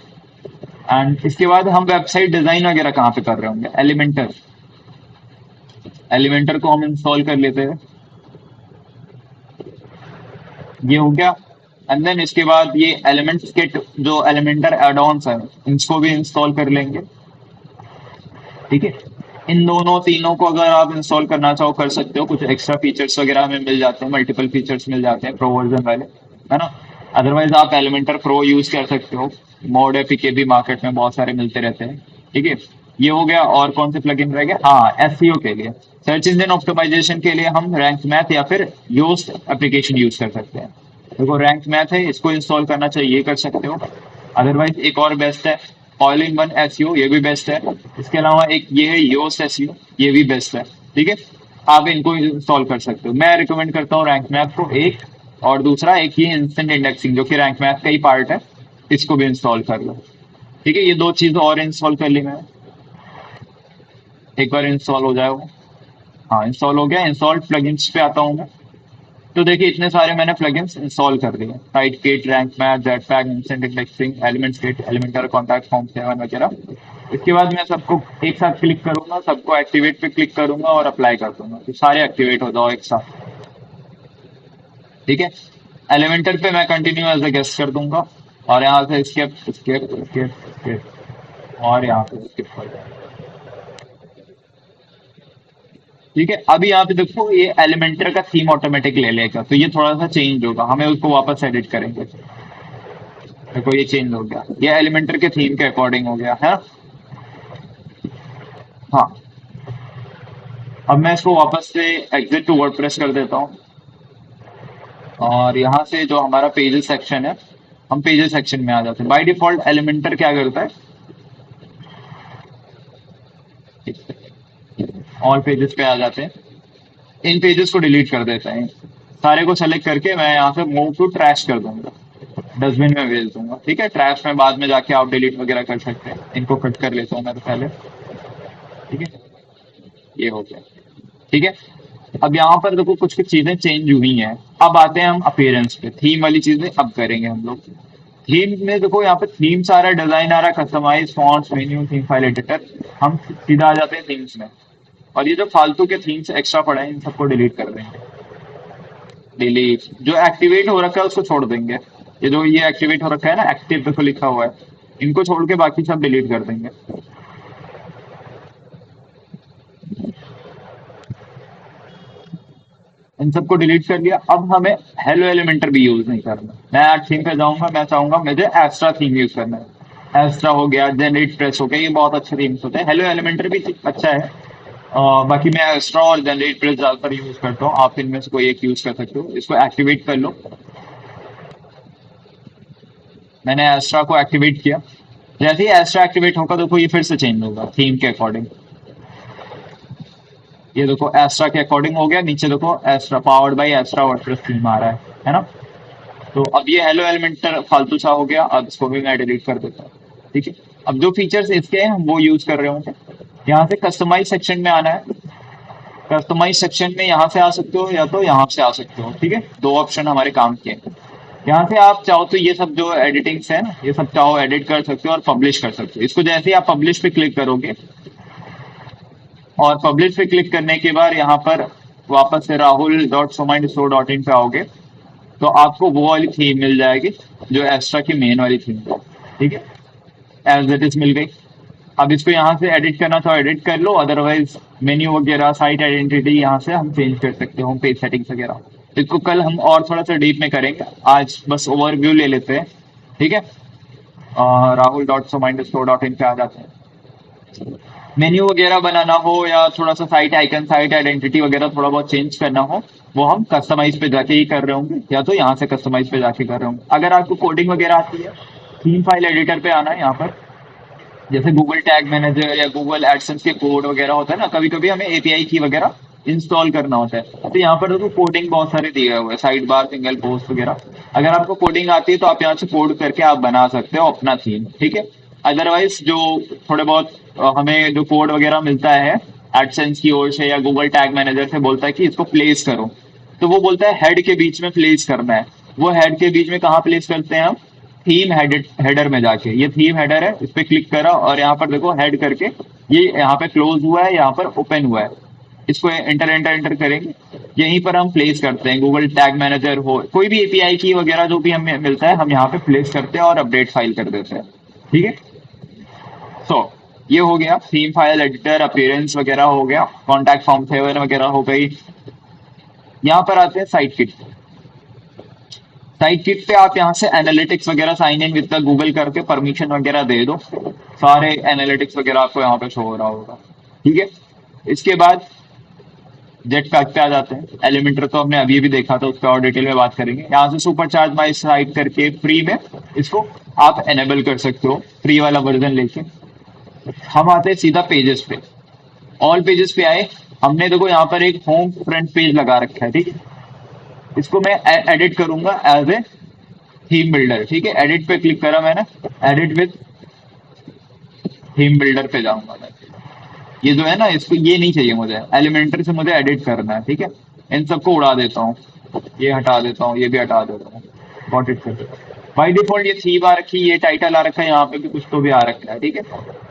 एंड इसके बाद हम वेबसाइट डिजाइन वगैरह कहाँ पे कर रहे होंगे, एलिमेंटर। एलिमेंटर को हम इंस्टॉल कर लेते हैं, ये हो गया। एंड देन इसके बाद ये एलिमेंट्स किट, जो एलिमेंटर एड ऑन्स है, इसको भी इंस्टॉल कर लेंगे। ठीक है, इन दोनों तीनों को अगर आप इंस्टॉल करना चाहो कर सकते हो, कुछ एक्स्ट्रा फीचर्स वगैरह हमें मिल जाते हैं, मल्टीपल फीचर्स मिल जाते हैं प्रो वर्जन वाले, है ना। अदरवाइज आप एलिमेंटर प्रो यूज कर सकते हो, मोड एपीके भी मार्केट में बहुत सारे मिलते रहते हैं। ठीक है, ये हो गया। और कौन से प्लगइन रह गए, हाँ, एसईओ के लिए, सर्च इंजन ऑप्टिमाइजेशन के लिए हम रैंक मैथ या फिर योस्ट एप्लीकेशन यूज कर सकते हैं। देखो रैंक मैथ है, इसको इंस्टॉल करना चाहिए, ये कर सकते हो। अदरवाइज एक और बेस्ट है, ऑल इन वन एसईओ, ये भी बेस्ट है। इसके अलावा एक ये है योस्ट एसईओ, ये भी बेस्ट है। ठीक है, आप इनको इंस्टॉल कर सकते हो। मैं रिकमेंड करता हूँ रैंक मैथ को एक, और दूसरा एक ये इंस्टेंट इंडेक्सिंग जो कि रैंक मैथ का ही पार्ट है, इसको भी इंस्टॉल कर लो। ठीक है, ये दो चीजें और इंस्टॉल कर ली मैंने, एक बार इंस्टॉल हो जाए वो। हाँ इंस्टॉल हो गया। इंस्टॉल प्लगइन्स पे आता हूँ मैं। तो देखिए इतने सारे मैंने प्लगइन्स इंस्टॉल कर दिए, site kit, rank math, jetpack, instant indexing, elements kit, Elementor, contact form 7 वगैरह। इसके बाद मैं सबको एक साथ क्लिक करूंगा, सबको एक्टिवेट पे क्लिक करूंगा और अप्लाई कर दूंगा, तो सारे एक्टिवेट हो जाओ एक साथ। ठीक है, एलिमेंटर पे मैं कंटिन्यू एज अ गेस्ट कर दूंगा, और यहाँ से स्किप स्किप स्किप स्किप, और यहाँ से स्किप कर दूंगा। ठीक है, अभी यहाँ पे देखो ये एलिमेंटर का थीम ऑटोमेटिक ले लेगा, तो ये थोड़ा सा चेंज होगा, हमें उसको वापस एडिट करेंगे। देखो ये चेंज हो गया, ये एलिमेंटर के थीम के अकॉर्डिंग हो गया है। हाँ, अब मैं इसको वापस से एग्जिट टू वर्डप्रेस कर देता हूँ, और यहाँ से जो हमारा पेजेस सेक्शन है, हम पेजेस सेक्शन में आ जाते हैं। बाय डिफॉल्ट एलिमेंटर क्या करता है, ऑल पेजेस पे आ जाते हैं, इन पेजेस को डिलीट कर देते हैं। सारे को सेलेक्ट करके मैं यहाँ से मूव टू ट्रैश कर दूंगा, डस्टबिन में भेज दूंगा। ठीक है, ट्रैश में बाद में जाके आप डिलीट वगैरह कर सकते हैं। इनको कट कर लेता हूँ मैं तो पहले। ठीक है, ये हो गया। ठीक है, अब यहाँ पर देखो कुछ कुछ चीजें चेंज हुई हैं। अब आते हैं हम अपीयरेंस पे, थीम वाली चीजें अब करेंगे हम लोग। थीम में देखो यहाँ पे थीम्स आ रहा है, डिजाइन आ रहा है, customise, fonts, menu, theme file editor. हम सीधा आ जाते हैं थीम्स में, और ये जो फालतू के थीम्स एक्स्ट्रा पड़े हैं इन सबको डिलीट कर देंगे। डिलीट, जो एक्टिवेट हो रखा है उसको छोड़ देंगे। ये जो ये एक्टिवेट हो रखा है ना, एक्टिव देखो लिखा हुआ है, इनको छोड़ के बाकी सब डिलीट कर देंगे। इन सबको डिलीट कर दिया। अब हमें हेलो एलिमेंटर भी यूज नहीं करना। मैं ऐड थीम पे जाऊंगा, मैं चाहूंगा मुझे एस्ट्रा थीम यूज करना है। एस्ट्रा हो गया, जनरेट प्रेस हो गया, ये बहुत अच्छे थीम्स होते हैं। हेलो एलिमेंटर भी अच्छा है। बाकी मैं एस्ट्रा और जनरेट प्रेस ज्यादातर यूज करता हूँ, आप इनमें से कोई एक यूज कर सकते हो। इसको एक्टिवेट कर लो, मैंने एस्ट्रा को एक्टिवेट किया। जैसे ही एस्ट्रा एक्टिवेट होगा देखो ये फिर से चेंज होगा थीम के अकॉर्डिंग। ये देखो एस्ट्रा के अकॉर्डिंग हो गया। नीचे देखो Astra powered by Astra WordPress theme आ रहा है ना। तो अब ये हेलो एलिमेंटर फालतू सा हो गया, अब इसको भी मैं डिलीट कर देता हूँ। ठीक है, अब जो फीचर्स इसके हैं हम वो यूज कर रहे होंगे। यहाँ से कस्टमाइज सेक्शन में आना है। कस्टमाइज सेक्शन में यहाँ से आ सकते हो या तो यहाँ से आ सकते हो। ठीक है, दो ऑप्शन हमारे काम के हैं। यहाँ से आप चाहो तो ये सब जो एडिटिंग्स है ना, ये सब चाहो एडिट कर सकते हो और पब्लिश कर सकते हो। इसको जैसे ही आप पब्लिश पे क्लिक करोगे, और पब्लिश पे क्लिक करने के बाद यहाँ पर वापस से rahul.somainstore.in पे आओगे, तो आपको वो वाली थीम मिल जाएगी जो एक्स्ट्रा की मेन वाली थीम है। ठीक है, एज इट इज मिल गई। अब इसको यहाँ से एडिट करना तो एडिट कर लो, अदरवाइज मेन्यू वगैरह, साइट आइडेंटिटी यहाँ से हम चेंज कर सकते हो, होम पेज सेटिंग्स वगैरह। इसको कल हम और थोड़ा सा डीप में करेंगे, आज बस ओवरव्यू ले लेते हैं। ठीक है, rahul.somainstore.in पे आ जाते हैं। मेन्यू वगैरह बनाना हो या थोड़ा सा साइट आइकन, साइट आइडेंटिटी वगैरह थोड़ा बहुत चेंज करना हो, वो हम कस्टमाइज पे जाके ही कर रहे होंगे, या तो यहाँ से कस्टमाइज पे जाके कर रहे होंगे। अगर आपको कोडिंग वगैरह आती है, थीम फाइल एडिटर पे आना है। यहाँ पर जैसे गूगल टैग मैनेजर या गूगल एडसेंस के कोड वगैरह होता है ना, कभी कभी हमें एपीआई की वगैरह इंस्टॉल करना होता है, तो यहाँ पर देखो कोडिंग बहुत सारे दिए हुए हैं, साइड बार, सिंगल पोस्ट वगैरह। अगर आपको कोडिंग आती है तो आप यहाँ से कोड करके आप बना सकते हो अपना थीम। ठीक है, अदरवाइज जो थोड़े बहुत हमें जो कोड वगैरह मिलता है एडसेंस की ओर से या गूगल टैग मैनेजर से, बोलता है कि इसको प्लेस करो, तो वो बोलता है हेड के बीच में प्लेस करना है। वो हेड के बीच में कहाँ प्लेस करते हैं हम, थीम हेडर में जाके। ये थीम हेडर है, इस पे क्लिक करा और यहाँ पर देखो हेड करके ये यहाँ पे क्लोज हुआ है, यहाँ पर ओपन हुआ है। इसको एंटर एंटर एंटर करेंगे, यहीं पर हम प्लेस करते हैं। गूगल टैग मैनेजर हो, कोई भी एपीआई की वगैरह जो भी हमें मिलता है, हम यहाँ पे प्लेस करते हैं और अपडेट फाइल कर देते हैं। ठीक है, सो ये हो गया थीम फाइल एडिटर, अपीयरेंस वगैरह हो गया, कॉन्टैक्ट फॉर्म 7 वगैरह हो गई। यहाँ पर आते हैं साइट किट। साइट किट पे आप यहाँ से एनालिटिक्स वगैरह sign in with the Google करके परमिशन वगैरह दे दो, सारे एनालिटिक्स वगैरह आपको यहाँ पे शो हो रहा होगा। ठीक है, इसके बाद जेट पैक पे आ जाते हैं। एलिमेंटर तो हमने अभी भी देखा था, उस पर और डिटेल में बात करेंगे। यहाँ से सुपर चार्ज माई साइट करके फ्री में इसको आप एनेबल कर सकते हो, फ्री वाला वर्जन लेके। हम आते हैं सीधा पेजेस पे। ऑल पेजेस पे आए, हमने देखो यहाँ पर एक होम फ्रंट पेज लगा रखा है, ठीक है। इसको मैं एडिट करूंगा एज ए थीम बिल्डर, ठीक है। एडिट पे क्लिक करा मैंने, एडिट विद थीम बिल्डर पे जाऊंगा मैं। ये जो है ना, इसको ये नहीं चाहिए मुझे, एलिमेंटर से मुझे एडिट करना है, ठीक है। इन सबको उड़ा देता हूँ, ये हटा देता हूँ, ये भी हटा देता हूँ, गॉट इट कर देता हूँ। बाई डिफॉल्ट ये थीम आ रखी है, ये टाइटल आ रखा है, यहाँ पे भी कुछ तो भी आ रखा है, ठीक है।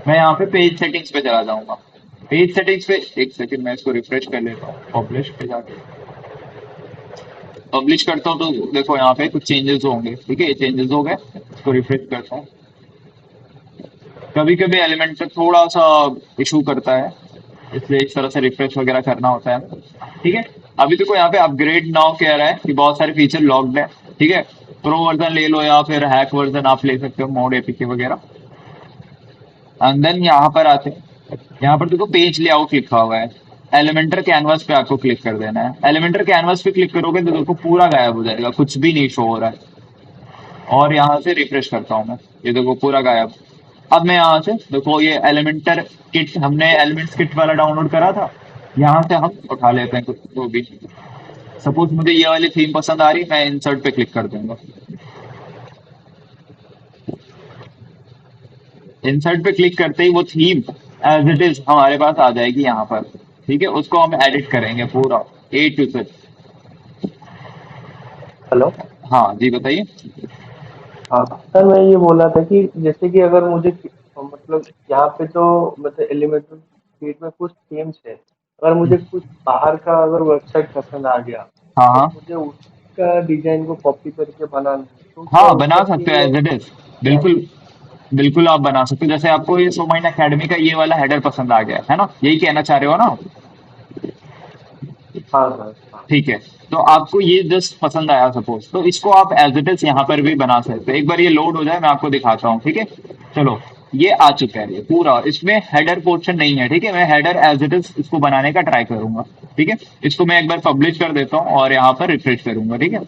मैं यहाँ पे पेज सेटिंग्स पे चला जाऊंगा। पेज सेटिंग्स पे एक सेकंड, मैं इसको रिफ्रेश कर लेता हूँ, पब्लिश पे जाके पब्लिश करता हूँ तो देखो यहाँ पे कुछ चेंजेस होंगे, ठीक है। ये चेंजेस हो गए, इसको रिफ्रेश करता हूँ। कभी कभी एलिमेंटर थोड़ा सा इशू करता है, इसलिए इस तरह से रिफ्रेश वगैरह करना होता है, ठीक है। अभी देखो यहाँ पे अपग्रेड नाउ कह रहा है कि बहुत सारे फीचर लॉक्ड है, ठीक है। प्रो वर्जन ले लो या फिर हैक वर्जन आप ले सकते हो, मोड एपीके वगैरह। एंड देन यहाँ पर आते हैं, यहाँ पर देखो पेज लेआउट लिखा हुआ है। एलिमेंटर कैनवास पे आपको क्लिक कर देना है। एलिमेंटर कैनवास पे क्लिक करोगे तो देखो पूरा गायब हो जाएगा, कुछ भी नहीं शो हो रहा है। और यहाँ से रिफ्रेश करता हूँ मैं, ये देखो पूरा गायब। अब मैं यहाँ से देखो, ये एलिमेंटर किट, हमने एलिमेंट्स किट वाला डाउनलोड करा था, यहाँ से हम उठा लेते हैं कुछ तो भी। सपोज मुझे ये वाली थीम पसंद आ रही, मैं इंसर्ट पे क्लिक कर दूंगा। इंसर्ट पे क्लिक करते ही वो थीम एज इट इज हमारे पास आ जाएगी यहाँ पर, ठीक है। उसको हम एडिट करेंगे पूरा ए टू जेड। हेलो। हाँ जी, बताइए। हाँ सर, मैं ये बोल रहा था कि जैसे कि अगर मुझे मतलब यहाँ पे तो मतलब एलिमेंट्री फीड में कुछ थीम्स है, अगर मुझे कुछ बाहर का अगर वेबसाइट पसंद आ गया हाँ और हाँ मुझे उसका डिजाइन को कॉपी करके बनाना है, तो क्या हाँ, बना उसका सकते हो थीम एज इट इज। क्या है? बिल्कुल, बिल्कुल आप बना सकते हो। जैसे आपको ये सोमाइन एकेडमी का ये वाला हेडर पसंद आ गया है ना, यही कहना चाह रहे हो ना आप? हाँ सर, हाँ। ठीक है। तो आपको ये जस्ट पसंद आया सपोज, तो इसको आप एज इट इज यहाँ पर भी बना सकते हो। एक बार ये लोड हो जाए, मैं आपको दिखाता हूँ, ठीक है। चलो, ये आ चुका है, ये पूरा, इसमें हेडर पोर्शन नहीं है, ठीक है। मैं हेडर एज इट इज इसको बनाने का ट्राई करूंगा, ठीक है। इसको मैं एक बार पब्लिश कर देता हूँ और यहाँ पर रिफ्रेश करूंगा, ठीक है।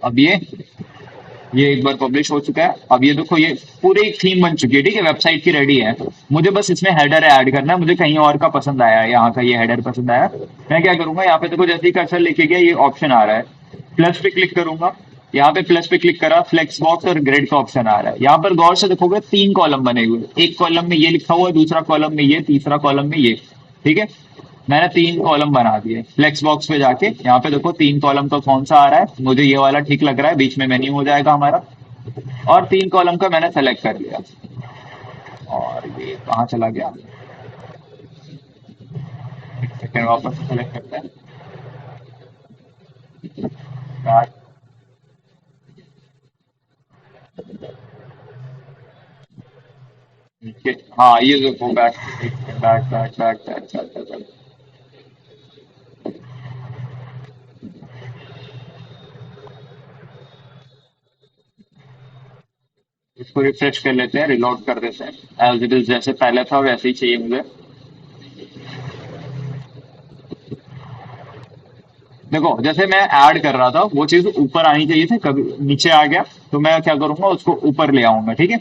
अब ये एक बार पब्लिश हो चुका है। अब ये देखो, ये पूरी एक थीम बन चुकी है, ठीक है। वेबसाइट की रेडी है। मुझे बस इसमें हेडर ऐड करना है, मुझे कहीं और का पसंद आया है, यहाँ का ये हेडर पसंद आया। मैं क्या करूंगा, यहाँ पे देखो जैसे ही कर्सर लेके गया, ये ऑप्शन आ रहा है, प्लस पे क्लिक करूंगा। यहाँ पे प्लस पे क्लिक करा, फ्लेक्स बॉक्स और ग्रिड का ऑप्शन आ रहा है। यहाँ पर गौर से देखोगे 3 कॉलम बने हुए, एक कॉलम में ये लिखा हुआ है, दूसरा कॉलम में ये, तीसरा कॉलम में ये, ठीक है। मैंने 3 कॉलम बना दिए। फ्लेक्स बॉक्स पे जाके यहाँ पे देखो 3 कॉलम का कौन सा आ रहा है, मुझे ये वाला ठीक लग रहा है, बीच में मेन्यू हो जाएगा हमारा। और 3 कॉलम का मैंने सेलेक्ट कर लिया। और ये कहाँ चला गया, एक सेकेंड, वापस सेलेक्ट करते हैं। बैक, नीचे, हाँ ये देखो back, back back back back back back. इसको रिफ्रेश कर लेते हैं, रिलोड कर देते हैं। एज इट इज जैसे पहले था वैसे ही चाहिए मुझे। देखो जैसे मैं ऐड कर रहा था, वो चीज ऊपर आनी चाहिए थी, कभी नीचे आ गया, तो मैं क्या करूंगा, उसको ऊपर ले आऊंगा, ठीक है।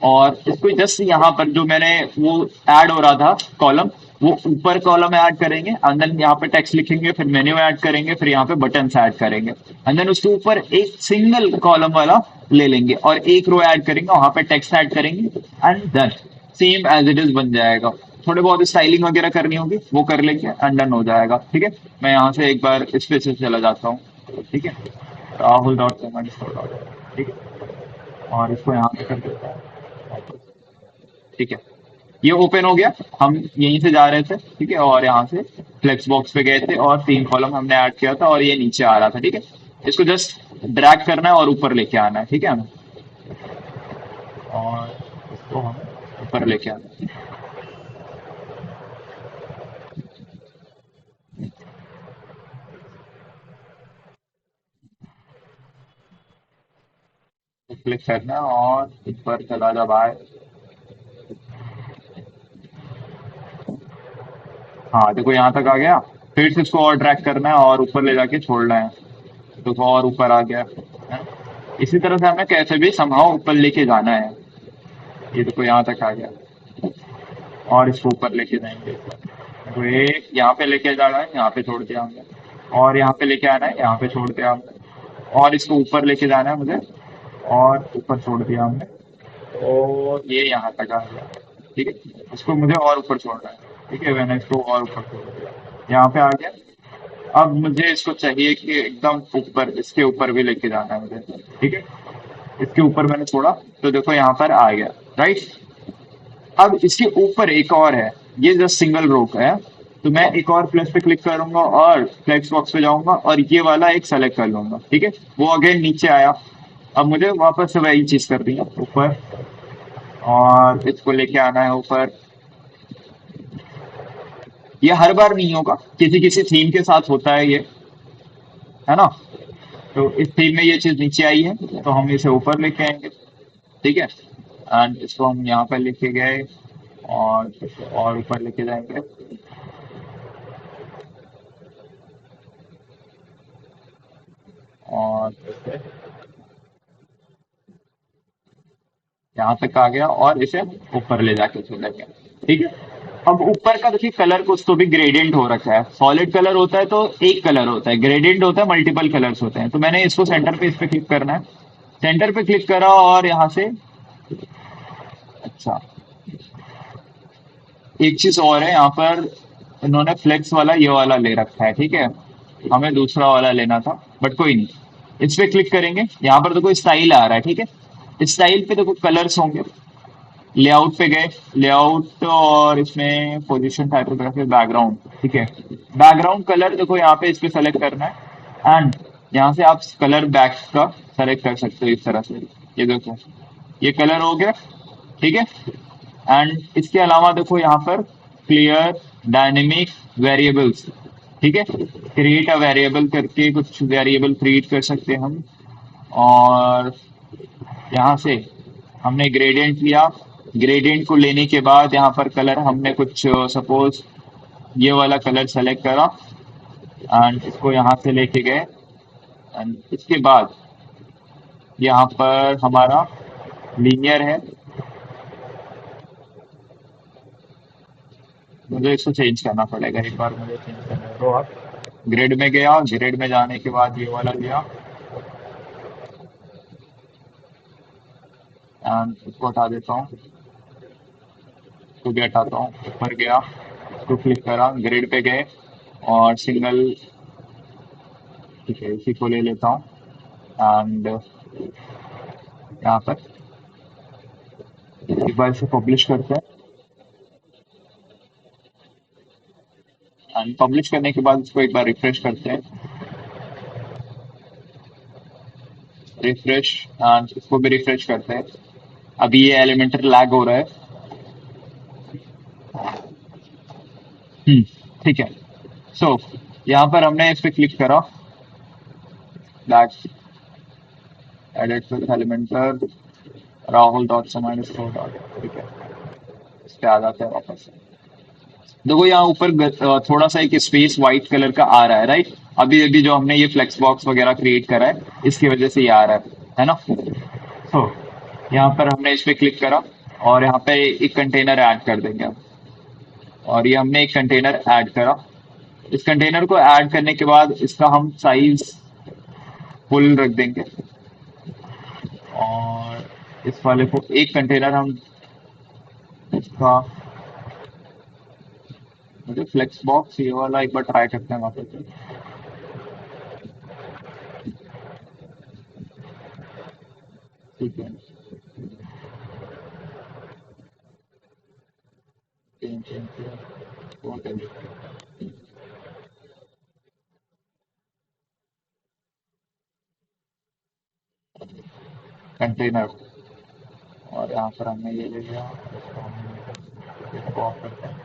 और इसको जस्ट यहाँ पर जो मैंने वो ऐड हो रहा था कॉलम, वो ऊपर कॉलम ऐड करेंगे, एंड देन यहाँ पे टेक्स्ट लिखेंगे, फिर मेन्यू ऐड करेंगे, फिर यहाँ पे बटन्स ऐड करेंगे, एंड देन उसके ऊपर एक सिंगल कॉलम वाला ले लेंगे और एक रो ऐड करेंगे, वहां पे टेक्स्ट ऐड करेंगे, and then same as it is बन जाएगा। थोड़े बहुत स्टाइलिंग वगैरह करनी होगी वो कर लेंगे, एंड डन हो जाएगा, ठीक है। मैं यहाँ से एक बार इस पे से चला जाता हूँ, ठीक है। राहुल डॉट कमेंट, ठीक है। और इसको यहाँ पे कर देता हूँ, ठीक है। ये ओपन हो गया, हम यहीं से जा रहे थे, ठीक है। और यहाँ से फ्लेक्स बॉक्स पे गए थे और 3 कॉलम हमने ऐड किया था, और ये नीचे आ रहा था, ठीक है। इसको जस्ट ड्रैग करना है और ऊपर लेके आना है, ठीक है हमें। और इसको हम ऊपर लेके आना है। तो क्लिक करना है और ऊपर चला जा बाय। हाँ देखो यहाँ तक आ गया। फिर से इसको और ड्रैग करना है और ऊपर ले जाके छोड़ना है। देखो और ऊपर आ गया है। इसी तरह से हमें कैसे भी समहाउ ऊपर लेके जाना है। ये देखो यहाँ तक आ गया और इसको ऊपर लेके जाएंगे। तो ये यहाँ पे लेके जाना है, यहाँ पे छोड़ दिया हमने। और यहाँ पे लेके आना है, यहाँ पे छोड़ दिया हमने। और इसको ऊपर लेके जाना है मुझे, और ऊपर छोड़ दिया हमने। और ये यहाँ तक आ गया। ठीक है, इसको मुझे और ऊपर छोड़ना है। ठीक है, मैंने इसको और ऊपर छोड़ दिया, यहाँ पे आ गया। अब मुझे इसको चाहिए कि एकदम ऊपर, इसके ऊपर भी लेके जाना है मुझे। ठीक है, इसके ऊपर मैंने छोड़ा तो देखो यहाँ पर आ गया। राइट, अब इसके ऊपर एक और है, ये जस्ट सिंगल रो का है। तो मैं एक और प्लस पे क्लिक करूंगा और फ्लेक्स बॉक्स पे जाऊंगा और ये वाला एक सेलेक्ट कर लूंगा। ठीक है, वो अगेन नीचे आया। अब मुझे वापस से वही चीज करनी है, ऊपर, और इसको लेके आना है ऊपर। ये हर बार नहीं होगा, किसी किसी थीम के साथ होता है ये, है ना। तो इस थीम में ये चीज नीचे आई है तो हम इसे ऊपर लेके आएंगे। ठीक है, एंड इसको हम यहाँ पर लेके गए और इसे और ऊपर लेके जाएंगे। और इसे यहाँ तक आ गया और इसे ऊपर ले जाके चलेंगे। ठीक है, अब ऊपर का देखिए कलर कुछ तो भी ग्रेडियंट हो रखा है। सॉलिड कलर होता है तो एक कलर होता है, ग्रेडियंट होता है मल्टीपल कलर्स होते हैं। तो मैंने इसको सेंटर पे, इस पे क्लिक करना है। सेंटर पे क्लिक करा और यहाँ से, अच्छा एक चीज और है यहाँ पर, इन्होंने फ्लेक्स वाला ये वाला ले रखा है। ठीक है, हमें दूसरा वाला लेना था, बट कोई नहीं। इस पे क्लिक करेंगे, यहाँ पर देखो स्टाइल आ रहा है। ठीक है, इस स्टाइल पे देखो कलर्स होंगे। लेआउट पे गए, लेआउट, और इसमें पोजीशन टाइपोग्राफी बैकग्राउंड। ठीक है, बैकग्राउंड कलर देखो यहाँ पे इस पे सेलेक्ट करना है एंड यहाँ से आप कलर बैक का सेलेक्ट कर सकते हो इस तरह से। ये देखो ये कलर हो गया। ठीक है, एंड इसके अलावा देखो यहाँ पर क्लियर डायनेमिक वेरिएबल्स। ठीक है, क्रिएट अ वेरिएबल करके कुछ वेरिएबल क्रिएट कर सकते हैं हम। और यहाँ से हमने ग्रेडियंट लिया। ग्रेडियंट को लेने के बाद यहाँ पर कलर हमने कुछ सपोज ये वाला कलर सेलेक्ट करा एंड इसको यहाँ से लेके गए। एंड इसके बाद यहाँ पर हमारा लीनियर है, मुझे इसको चेंज करना पड़ेगा एक बार, मुझे चेंज करना है। तो आप ग्रेड में गया, ग्रेड में जाने के बाद ये वाला लिया एंड इसको हटा देता हूँ, इसको भी हटाता हूँ। ऊपर गया, इसको क्लिक करा, ग्रेड पे गए और सिंगल, ठीक है इसी को ले लेता हूँ एंड यहाँ पर एक बार इसे पब्लिश करते हैं। एंड पब्लिश करने के बाद इसको एक बार रिफ्रेश करते हैं, रिफ्रेश, एंड इसको भी रिफ्रेश करते हैं। अभी ये एलिमेंटर लैग हो रहा है। ठीक है, सो यहाँ पर हमने इस पे क्लिक करा, back, edit with Elementor, Rahul dot so mind score dot. ठीक है, इस पे आ जाते हैं वापस। देखो यहाँ ऊपर थोड़ा सा एक स्पेस व्हाइट कलर का आ रहा है। राइट, अभी अभी जो हमने ये फ्लेक्स बॉक्स वगैरह क्रिएट करा है इसकी वजह से ये आ रहा है ना। तो यहाँ पर हमने इस पे क्लिक करा और यहाँ पे एक कंटेनर ऐड कर देंगे हम। और ये हमने एक कंटेनर ऐड करा। इस कंटेनर को ऐड करने के बाद इसका हम साइज फुल रख देंगे और इस वाले को एक कंटेनर हम इसका, मुझे फ्लेक्स बॉक्स ये वाला एक बार ट्राई करते हैं वापस से। ठीक है, कंटेनर, और यहाँ पर हमने ये ले लिया, इसको ऑफ करते हैं।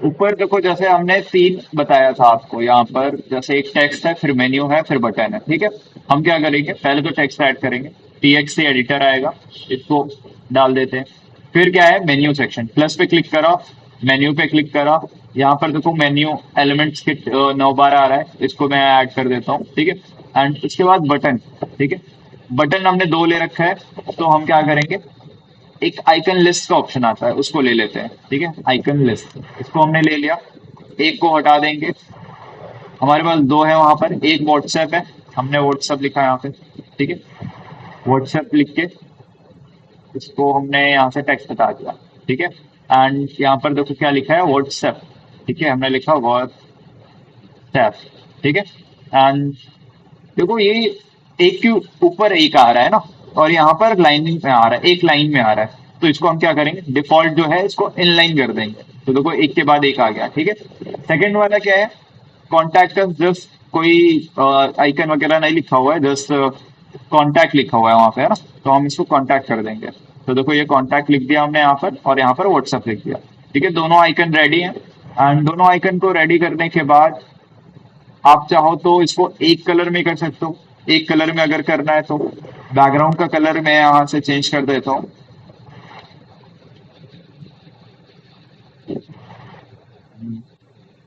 ऊपर देखो जैसे हमने तीन बताया था आपको, यहाँ पर जैसे एक टेक्स्ट है, फिर मेन्यू है, फिर बटन है। ठीक है, हम क्या करेंगे, पहले तो टेक्स्ट ऐड करेंगे। टीएक्स से एडिटर आएगा, इसको डाल देते हैं। फिर क्या है, मेन्यू सेक्शन, प्लस पे क्लिक करा, मेन्यू पे क्लिक करा, यहाँ पर देखो मेन्यू एलिमेंट्स के 9 बार आ रहा है, इसको मैं ऐड कर देता हूँ, ठीक है। एंड उसके बाद बटन, ठीक है। बटन हमने 2 ले रखा है, तो हम क्या करेंगे, एक आइकन लिस्ट का ऑप्शन आता है, उसको ले लेते हैं, ठीक है। आइकन लिस्ट, इसको हमने ले लिया, एक को हटा देंगे। हमारे पास 2 है वहां पर, एक व्हाट्सएप है, हमने व्हाट्सएप लिखा है यहाँ पे, ठीक है। व्हाट्सएप लिख के इसको हमने यहाँ से टेक्स्ट हटा दिया, ठीक है। एंड यहाँ पर देखो क्या लिखा है, व्हाट्सएप, ठीक है, हमने लिखा व्हाट्सएप, ठीक है। एंड देखो ये एक के ऊपर एक आ रहा है ना, और यहाँ पर लाइनिंग में आ रहा है, एक लाइन में आ रहा है, तो इसको हम क्या करेंगे, डिफॉल्ट जो है इसको इनलाइन कर देंगे, तो देखो एक के बाद एक आ गया, ठीक है। सेकंड वाला क्या है, कॉन्टैक्ट जस्ट कोई आइकन वगैरह नहीं लिखा हुआ है, जस्ट कॉन्टैक्ट लिखा हुआ है वहां पे, है ना, तो हम इसको कॉन्टैक्ट कर देंगे। तो देखो ये कॉन्टैक्ट लिख दिया हमने यहाँ पर, और यहाँ पर व्हाट्सएप लिख दिया, ठीक है। दोनों आइकन रेडी हैं। एंड दोनों आइकन को रेडी करने के बाद आप चाहो तो इसको एक कलर में कर सकते हो, एक कलर में अगर करना है तो बैकग्राउंड का कलर मैं यहाँ से चेंज कर देता हूँ।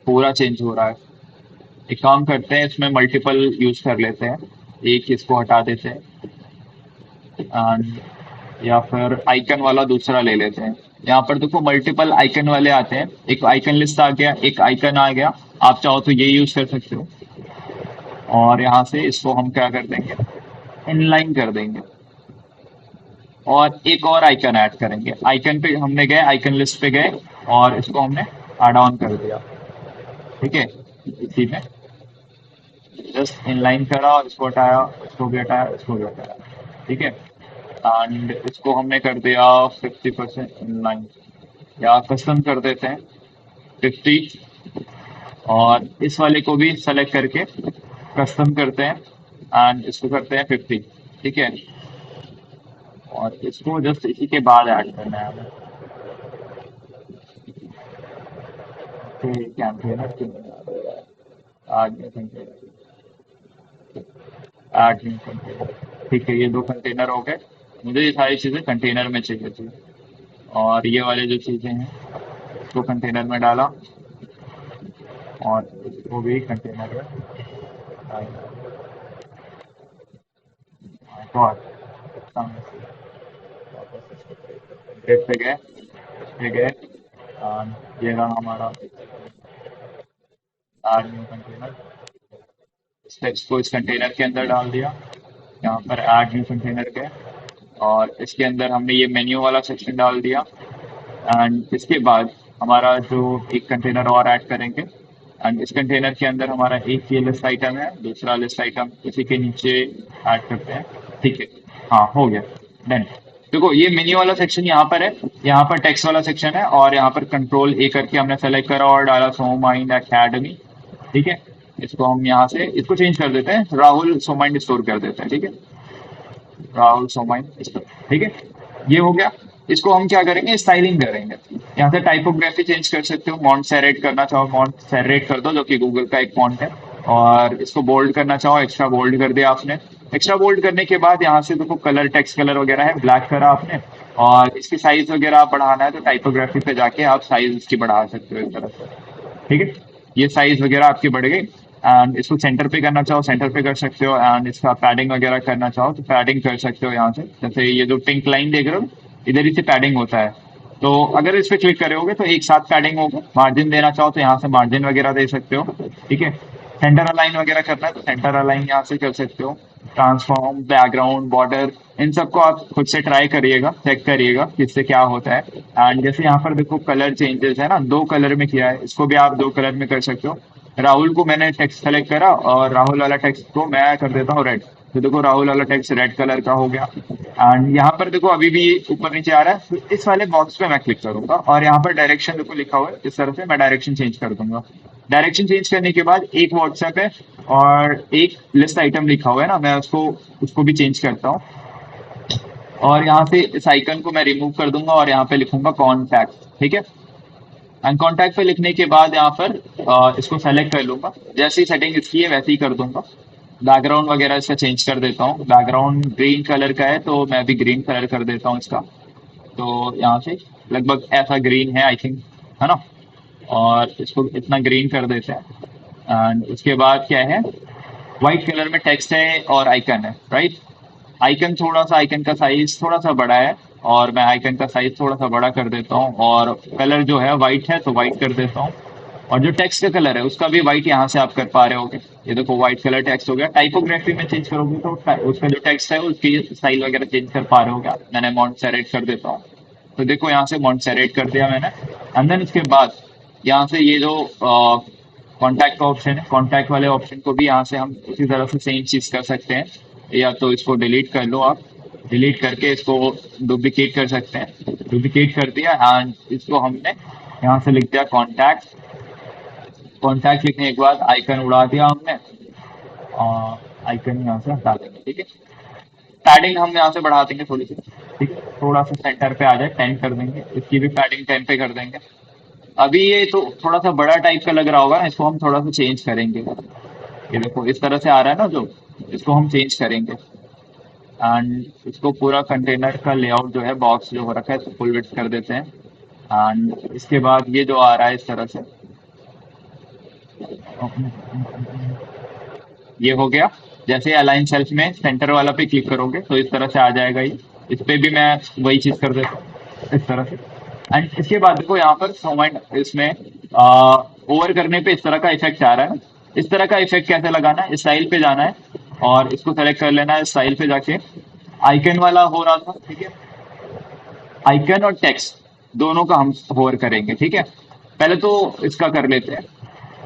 पूरा चेंज हो रहा है। एक काम करते हैं, इसमें मल्टीपल यूज कर लेते हैं, एक इसको हटा देते हैं, एंड या फिर आइकन वाला दूसरा ले लेते हैं। यहाँ पर देखो मल्टीपल आइकन वाले आते हैं, एक आइकन लिस्ट आ गया, एक आइकन आ गया, आप चाहो तो ये यूज कर सकते हो। और यहाँ से इसको हम क्या कर देंगे, इनलाइन कर देंगे, और एक और आइकन ऐड करेंगे। आइकन पे हमने गए, आइकन लिस्ट पे गए, और इसको हमने ऐड ऑन कर दिया, ठीक है। इसी में जस्ट इनलाइन करा, और इसको हटाया, इसको भी हटाया, इसको भी हटाया, ठीक है। एंड इसको हमने कर दिया 50% इनलाइन, या कस्टम कर देते हैं 50, और इस वाले को भी सेलेक्ट करके कस्टम करते हैं, एंड इसको करते हैं 50, ठीक है। और इसको जस्ट इसी के बाद ऐड करना है हमें, कैंपेनर क्यों नहीं आ रहा है? आज में कंटेनर, ऐड न्यू कंटेनर, ठीक है। ये 2 कंटेनर हो गए, मुझे ये सारी चीज़ें कंटेनर में चाहिए थी। और ये वाले जो चीज़ें हैं इसको कंटेनर में डाला, और इसको भी कंटेनर में डाला। गॉड, सामने से वापस इसको ग्रेड पे गए, इस पे गए, और ये रहा हमारा ऐड न्यू कंटेनर। इस टेक्स्ट को इस कंटेनर के अंदर डाल दिया, यहाँ पर ऐड न्यू कंटेनर गए, और इसके अंदर हमने ये मेन्यू वाला सेक्शन डाल दिया। एंड इसके बाद हमारा जो एक कंटेनर और ऐड करेंगे, एंड इस कंटेनर के अंदर हमारा एक ये लिस्ट आइटम है, दूसरा लिस्ट आइटम इसी के नीचे ऐड करते हैं, ठीक है। हाँ, हो गया, डन। देखो ये मेन्यू वाला सेक्शन यहाँ पर है, यहाँ पर टेक्स्ट वाला सेक्शन है, और यहाँ पर कंट्रोल ए करके हमने सेलेक्ट करा और डाला सो माइंड एकेडमी, ठीक है। इसको हम यहाँ से इसको चेंज कर देते हैं, राहुल सोमाइंड स्टोर कर देते हैं, ठीक है। राहुल सोमाइंड स्टोर, ठीक है। ये हो गया। इसको हम क्या करेंगे, स्टाइलिंग करेंगे। यहाँ से टाइपोग्राफी चेंज कर सकते हो, मॉन्ट सेरेट करना चाहो मॉन्ट सेरेट कर दो, जो कि गूगल का एक फॉन्ट है। और इसको बोल्ड करना चाहो, एक्स्ट्रा बोल्ड कर दिया आपने। एक्स्ट्रा बोल्ड करने के बाद यहाँ से देखो कलर, टेक्स्ट कलर वगैरह है, ब्लैक करा आपने। और इसकी साइज वगैरह आप बढ़ाना है तो टाइपोग्राफी पे जाके आप साइज इसकी बढ़ा सकते हो, इस तरह से, ठीक है। ये साइज वगैरह आपकी बढ़ गई। एंड इसको सेंटर पे करना चाहो सेंटर पे कर सकते हो, एंड इसका पैडिंग वगैरह करना चाहो तो पैडिंग कर सकते हो यहाँ से। जैसे ये जो पिंक लाइन देख रहे हो, इधर ही से पैडिंग होता है, तो अगर इस पे क्लिक करोगे तो एक साथ पैडिंग होगा। मार्जिन देना चाहो तो यहाँ से मार्जिन वगैरह दे सकते हो, ठीक है। सेंटर अलाइन वगैरह करना है तो सेंटर अलाइन यहाँ से कर सकते हो। ट्रांसफॉर्म, बैकग्राउंड, बॉर्डर, इन सबको आप खुद से ट्राई करिएगा, चेक करिएगा किससे क्या होता है। एंड जैसे यहाँ पर देखो कलर चेंजेस है ना, 2 कलर में किया है, इसको भी आप 2 कलर में कर सकते हो। राहुल को मैंने टेक्स्ट सेलेक्ट करा, और राहुल वाला टेक्स्ट को मैं कर देता हूँ रेड, तो देखो राहुल वाला टेक्स्ट रेड कलर का हो गया। एंड यहाँ पर देखो अभी भी ऊपर नीचे आ रहा है, तो इस वाले बॉक्स पे मैं क्लिक करूंगा, और यहाँ पर डायरेक्शन देखो लिखा हुआ है, इस तरह से मैं डायरेक्शन चेंज कर दूंगा। डायरेक्शन चेंज करने के बाद एक व्हाट्सएप है और एक लिस्ट आइटम लिखा हुआ है ना, मैं उसको उसको भी चेंज करता हूँ। और यहाँ से इस आइकन को मैं रिमूव कर दूंगा, और यहाँ पे लिखूंगा कॉन्टैक्ट, ठीक है। एंड कॉन्टैक्ट पे लिखने के बाद यहाँ पर इसको सेलेक्ट कर लूंगा, जैसी सेटिंग इसकी है वैसे ही कर दूंगा। बैकग्राउंड वगैरह इसका चेंज कर देता हूँ, बैकग्राउंड ग्रीन कलर का है तो मैं भी ग्रीन कलर कर देता हूँ इसका। तो यहाँ से लगभग ऐसा ग्रीन है आई थिंक, है ना। और इसको इतना ग्रीन कर देते हैं। एंड उसके बाद क्या है, व्हाइट कलर में टेक्स्ट है और आइकन है, राइट। आइकन थोड़ा सा, आइकन का साइज थोड़ा सा बड़ा है, और मैं आइकन का साइज थोड़ा सा बड़ा कर देता हूँ, और कलर जो है वाइट है तो वाइट कर देता हूँ। और जो टेक्स्ट का कलर है उसका भी वाइट यहाँ से आप कर पा रहे होगे, ये देखो वाइट कलर टेक्स्ट हो गया। टाइपोग्राफी में चेंज करोगे तो उसका जो टेक्स्ट है उसकी स्टाइल वगैरह चेंज कर पा रहे होगे आप। मैंने मॉन्टसेरेट कर देता हूँ, तो देखो यहाँ से मॉन्टसेरेट कर दिया मैंने। एंड देन उसके बाद यहाँ से ये जो कॉन्टैक्ट का ऑप्शन है, कॉन्टैक्ट वाले ऑप्शन को भी यहाँ से हम उसी तरह से सेम चीज कर सकते हैं। या तो इसको डिलीट कर लो आप, डिलीट करके इसको डुप्लीकेट कर सकते हैं। डुप्लीकेट कर दिया एंड इसको हमने यहाँ से लिख दिया कॉन्टैक्ट। कॉन्टैक्ट लिखने के बाद आइकन उड़ा दिया हमने, और आइकन यहाँ से हटा देंगे, ठीक है। पैडिंग हम यहाँ से बढ़ा देंगे थोड़ी सी, ठीक है, थोड़ा सा सेंटर पे आ जाए, 10 कर देंगे, इसकी भी पैडिंग 10 पे कर देंगे। अभी ये तो थोड़ा सा बड़ा टाइप का लग रहा होगा ना, इसको हम थोड़ा सा चेंज करेंगे। ये देखो इस तरह से आ रहा है ना जो, इसको हम चेंज करेंगे। एंड इसको पूरा कंटेनर का लेआउट जो है, बॉक्स जो हो रखा है, इसको फुल विड्थ कर देते हैं। एंड इसके बाद ये जो आ रहा है इस तरह से, ये हो गया। जैसे अलाइन सेल्स में सेंटर वाला पे क्लिक करोगे तो इस तरह से आ जाएगा ये। इस पे भी मैं वही चीज कर देता हूँ इस तरह से। एंड इसके बाद देखो यहाँ पर सोमाइंड इसमें ओवर करने पे इस तरह का इफेक्ट आ रहा है ना। इस तरह का इफेक्ट कैसे लगाना है, स्टाइल पे जाना है और इसको सेलेक्ट कर लेना है। स्टाइल पे जाके आइकन वाला हो रहा था, ठीक है, आइकन और टेक्स्ट दोनों का हम होवर करेंगे, ठीक है। पहले तो इसका कर लेते हैं,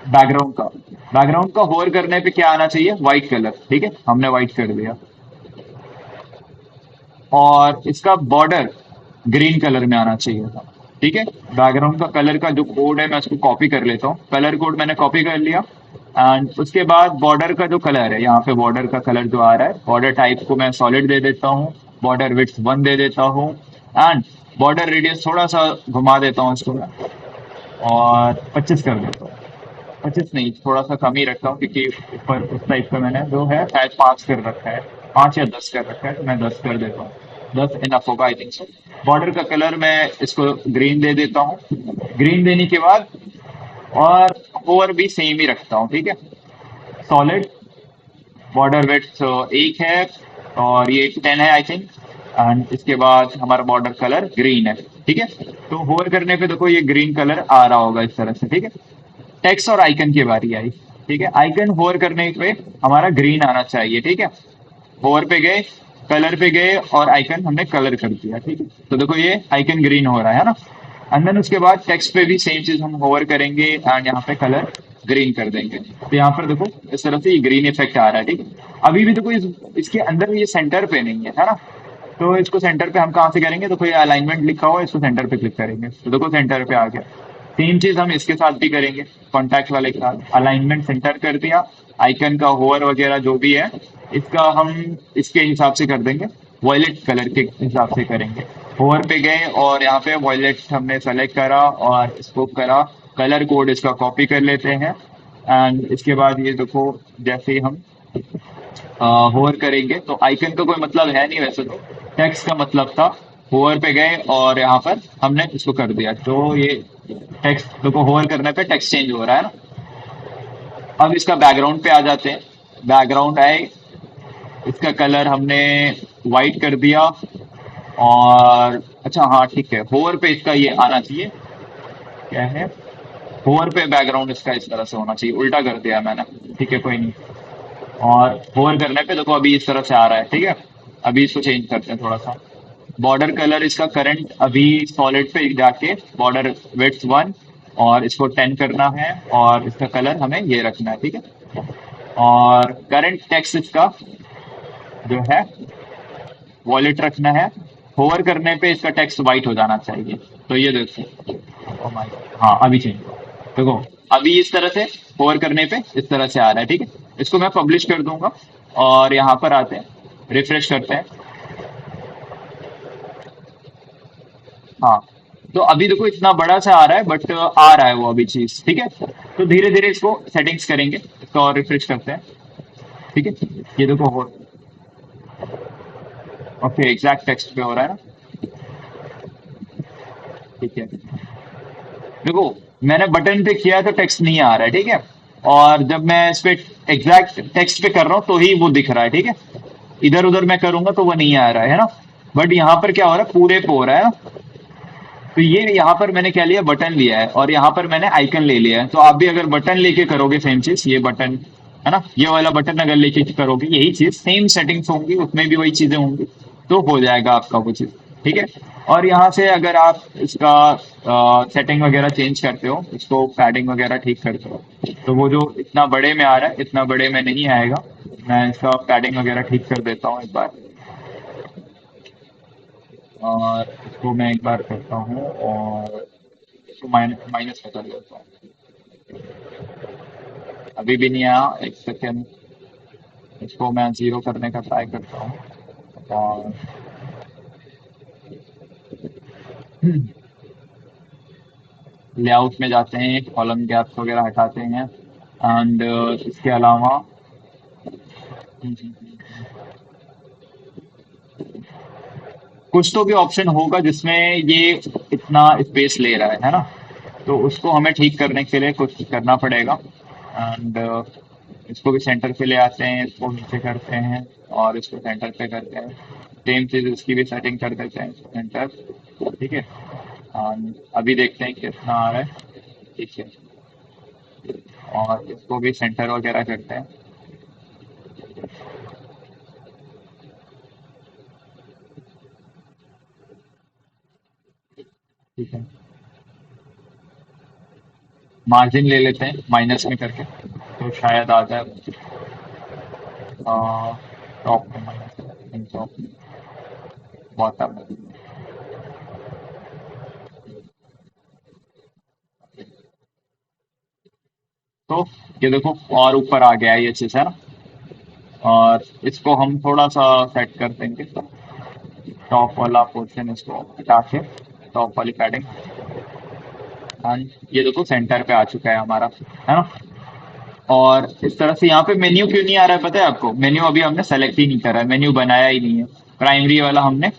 बैकग्राउंड का। बैकग्राउंड का होवर करने पे क्या आना चाहिए, व्हाइट कलर, ठीक है, हमने व्हाइट कर दिया। और इसका बॉर्डर ग्रीन कलर में आना चाहिए था, ठीक है। बैकग्राउंड का कलर का जो कोड है मैं उसको कॉपी कर लेता हूँ, कलर कोड मैंने कॉपी कर लिया। एंड उसके बाद बॉर्डर का जो कलर है, यहाँ पे बॉर्डर का कलर जो आ रहा है, बॉर्डर टाइप को मैं सॉलिड दे देता हूँ, बॉर्डर विड्थ 1 दे देता हूँ। एंड बॉर्डर रेडियस थोड़ा सा घुमा देता हूँ इसको मैं, और 25 कर देता हूँ। 25 नहीं, थोड़ा सा कम ही रखता हूँ, क्योंकि ऊपर उस टाइप का मैंने जो है शायद 5 कर रखा है, 5 या 10 कर रखा है, तो मैं 10 कर देता हूँ। 10 इनफ होगा आई थिंक सो। बॉर्डर का कलर मैं इसको ग्रीन दे देता हूँ। ग्रीन देने के बाद और ओवर भी सेम ही रखता हूँ, ठीक है। सॉलिड बॉर्डर विड्थ 1 है, और ये 10 है आई थिंक। एंड इसके बाद हमारा बॉर्डर कलर ग्रीन है, ठीक है। तो होवर करने पे देखो ये ग्रीन कलर आ रहा होगा इस तरह से, ठीक है। टेक्स्ट और आइकन की बारी आई, ठीक है। आइकन होवर करने पे हमारा ग्रीन आना चाहिए, ठीक है। होवर पे गए, कलर पे गए, और आइकन हमने कलर कर दिया, ठीक है। तो देखो ये आइकन ग्रीन हो रहा है ना। एंड देन उसके बाद टेक्स्ट पे भी सेम चीज हम होवर करेंगे एंड यहाँ पे कलर ग्रीन कर देंगे। तो यहाँ पर देखो इस तरह से ये ग्रीन इफेक्ट आ रहा है, ठीक है। अभी भी देखो इसके अंदर ये सेंटर पे नहीं है ना। तो इसको सेंटर पे हम कहाँ से करेंगे, देखो ये अलाइनमेंट लिखा हुआ है, इसको सेंटर पे क्लिक करेंगे तो देखो सेंटर पे आ गया। सेम चीज हम इसके साथ भी करेंगे, कॉन्टैक्ट वाले के साथ अलाइनमेंट सेंटर कर दिया। आइकन का होवर वगैरह जो भी है, इसका हम इसके हिसाब से कर देंगे, वॉयलेट कलर के हिसाब से करेंगे। होवर पे गए और यहाँ पे वॉयलेट हमने सेलेक्ट करा और इसको करा, कलर कोड इसका कॉपी कर लेते हैं। एंड इसके बाद ये देखो जैसे ही हम होवर करेंगे, तो आइकन का कोई मतलब है नहीं वैसे तो, टेक्स्ट का मतलब था। होवर पे गए और यहाँ पर हमने इसको कर दिया, तो ये टेक्स्ट देखो होवर करने पे टेक्स्ट चेंज हो रहा है ना। अब इसका बैकग्राउंड पे आ जाते हैं। बैकग्राउंड है, इसका कलर हमने वाइट कर दिया। और अच्छा हाँ ठीक है, होवर पे इसका ये आना चाहिए, क्या है, होवर पे बैकग्राउंड इसका इस तरह से होना चाहिए, उल्टा कर दिया मैंने, ठीक है कोई नहीं। और होवर करने पे देखो अभी इस तरह से आ रहा है, ठीक है। अभी इसको चेंज करते हैं थोड़ा सा। बॉर्डर कलर इसका करंट अभी सॉलिड पे जाके बॉर्डर विड्थ 1, और इसको 10 करना है, और इसका कलर हमें ये रखना है, ठीक है। और करंट टेक्स्ट इसका जो है वॉलेट रखना है। होवर करने पे इसका टेक्स्ट वाइट हो जाना चाहिए। तो ये देखो, oh my God, हाँ अभी चेंज, देखो अभी इस तरह से होवर करने पे इस तरह से आ रहा है, ठीक है। इसको मैं पब्लिश कर दूंगा और यहाँ पर आते हैं, रिफ्रेश करते हैं। हाँ, तो अभी देखो इतना बड़ा सा आ रहा है, बट आ रहा है वो अभी चीज, ठीक है। तो धीरे धीरे इसको सेटिंग्स करेंगे, इसको और रिफ्रेश करते हैं, ठीक है। ये देखो हो, ओके एग्जैक्ट टेक्स्ट पे हो रहा है ना, ठीक है। देखो मैंने बटन पे किया तो टेक्स्ट नहीं आ रहा है, ठीक है। और जब मैं इस पे एग्जैक्ट टेक्स्ट पे कर रहा हूँ तो ही वो दिख रहा है, ठीक है। इधर उधर मैं करूंगा तो वो नहीं आ रहा है ना। बट यहाँ पर क्या हो रहा है, पूरे पे हो रहा है। तो ये यहाँ पर मैंने क्या लिया, बटन लिया है, और यहाँ पर मैंने आइकन ले लिया है। तो आप भी अगर बटन लेके करोगे सेम चीज, ये बटन है ना, ये वाला बटन अगर लेके करोगे यही चीज, सेम सेटिंग्स होंगी, उसमें भी वही चीजें होंगी, तो हो जाएगा आपका वो चीज, ठीक है। और यहाँ से अगर आप इसका सेटिंग वगैरह चेंज करते हो, इसको पैडिंग वगैरह ठीक करते हो, तो वो जो इतना बड़े में आ रहा है इतना बड़े में नहीं आएगा। मैं इसका पैडिंग वगैरह ठीक कर देता हूँ एक बार, और इसको मैं एक बार करता हूँ, और इसको माइनस में कर देता हूँ। अभी भी नहीं आया, एक सेकेंड। इसको मैं जीरो करने का ट्राई करता हूँ, और लेआउट में जाते हैं, कॉलम गैप्स वगैरह हटाते हैं, एंड इसके अलावा कुछ तो भी ऑप्शन होगा जिसमें ये इतना स्पेस ले रहा है ना। तो उसको हमें ठीक करने के लिए कुछ करना पड़ेगा, एंड इसको भी सेंटर पे ले आते हैं, इसको नीचे करते हैं, और इसको सेंटर पे करते हैं। सेम चीज इसकी भी सेटिंग कर देते हैं, सेंटर, ठीक है। अभी देखते हैं कितना आ रहा है, ठीक है। और इसको भी सेंटर वगैरह करते हैं, ठीक है। मार्जिन ले लेते हैं माइनस में करके, तो शायद आ जाए। टॉप में माइनस, टॉप में, बॉटम में। तो ये देखो, और ऊपर आ गया है ये चीज, है ना। और इसको हम थोड़ा सा सेट कर देंगे, तो टॉप वाला पोर्शन इसको हटा के, टॉप वाली पैडिंग, एंड ये देखो सेंटर पे आ चुका है हमारा, है ना। और इस तरह से यहाँ पे मेन्यू क्यों नहीं आ रहा है पता है आपको, मेन्यू अभी हमने सेलेक्ट ही नहीं करा है, मेन्यू बनाया ही नहीं है। प्राइमरी वाला हमने,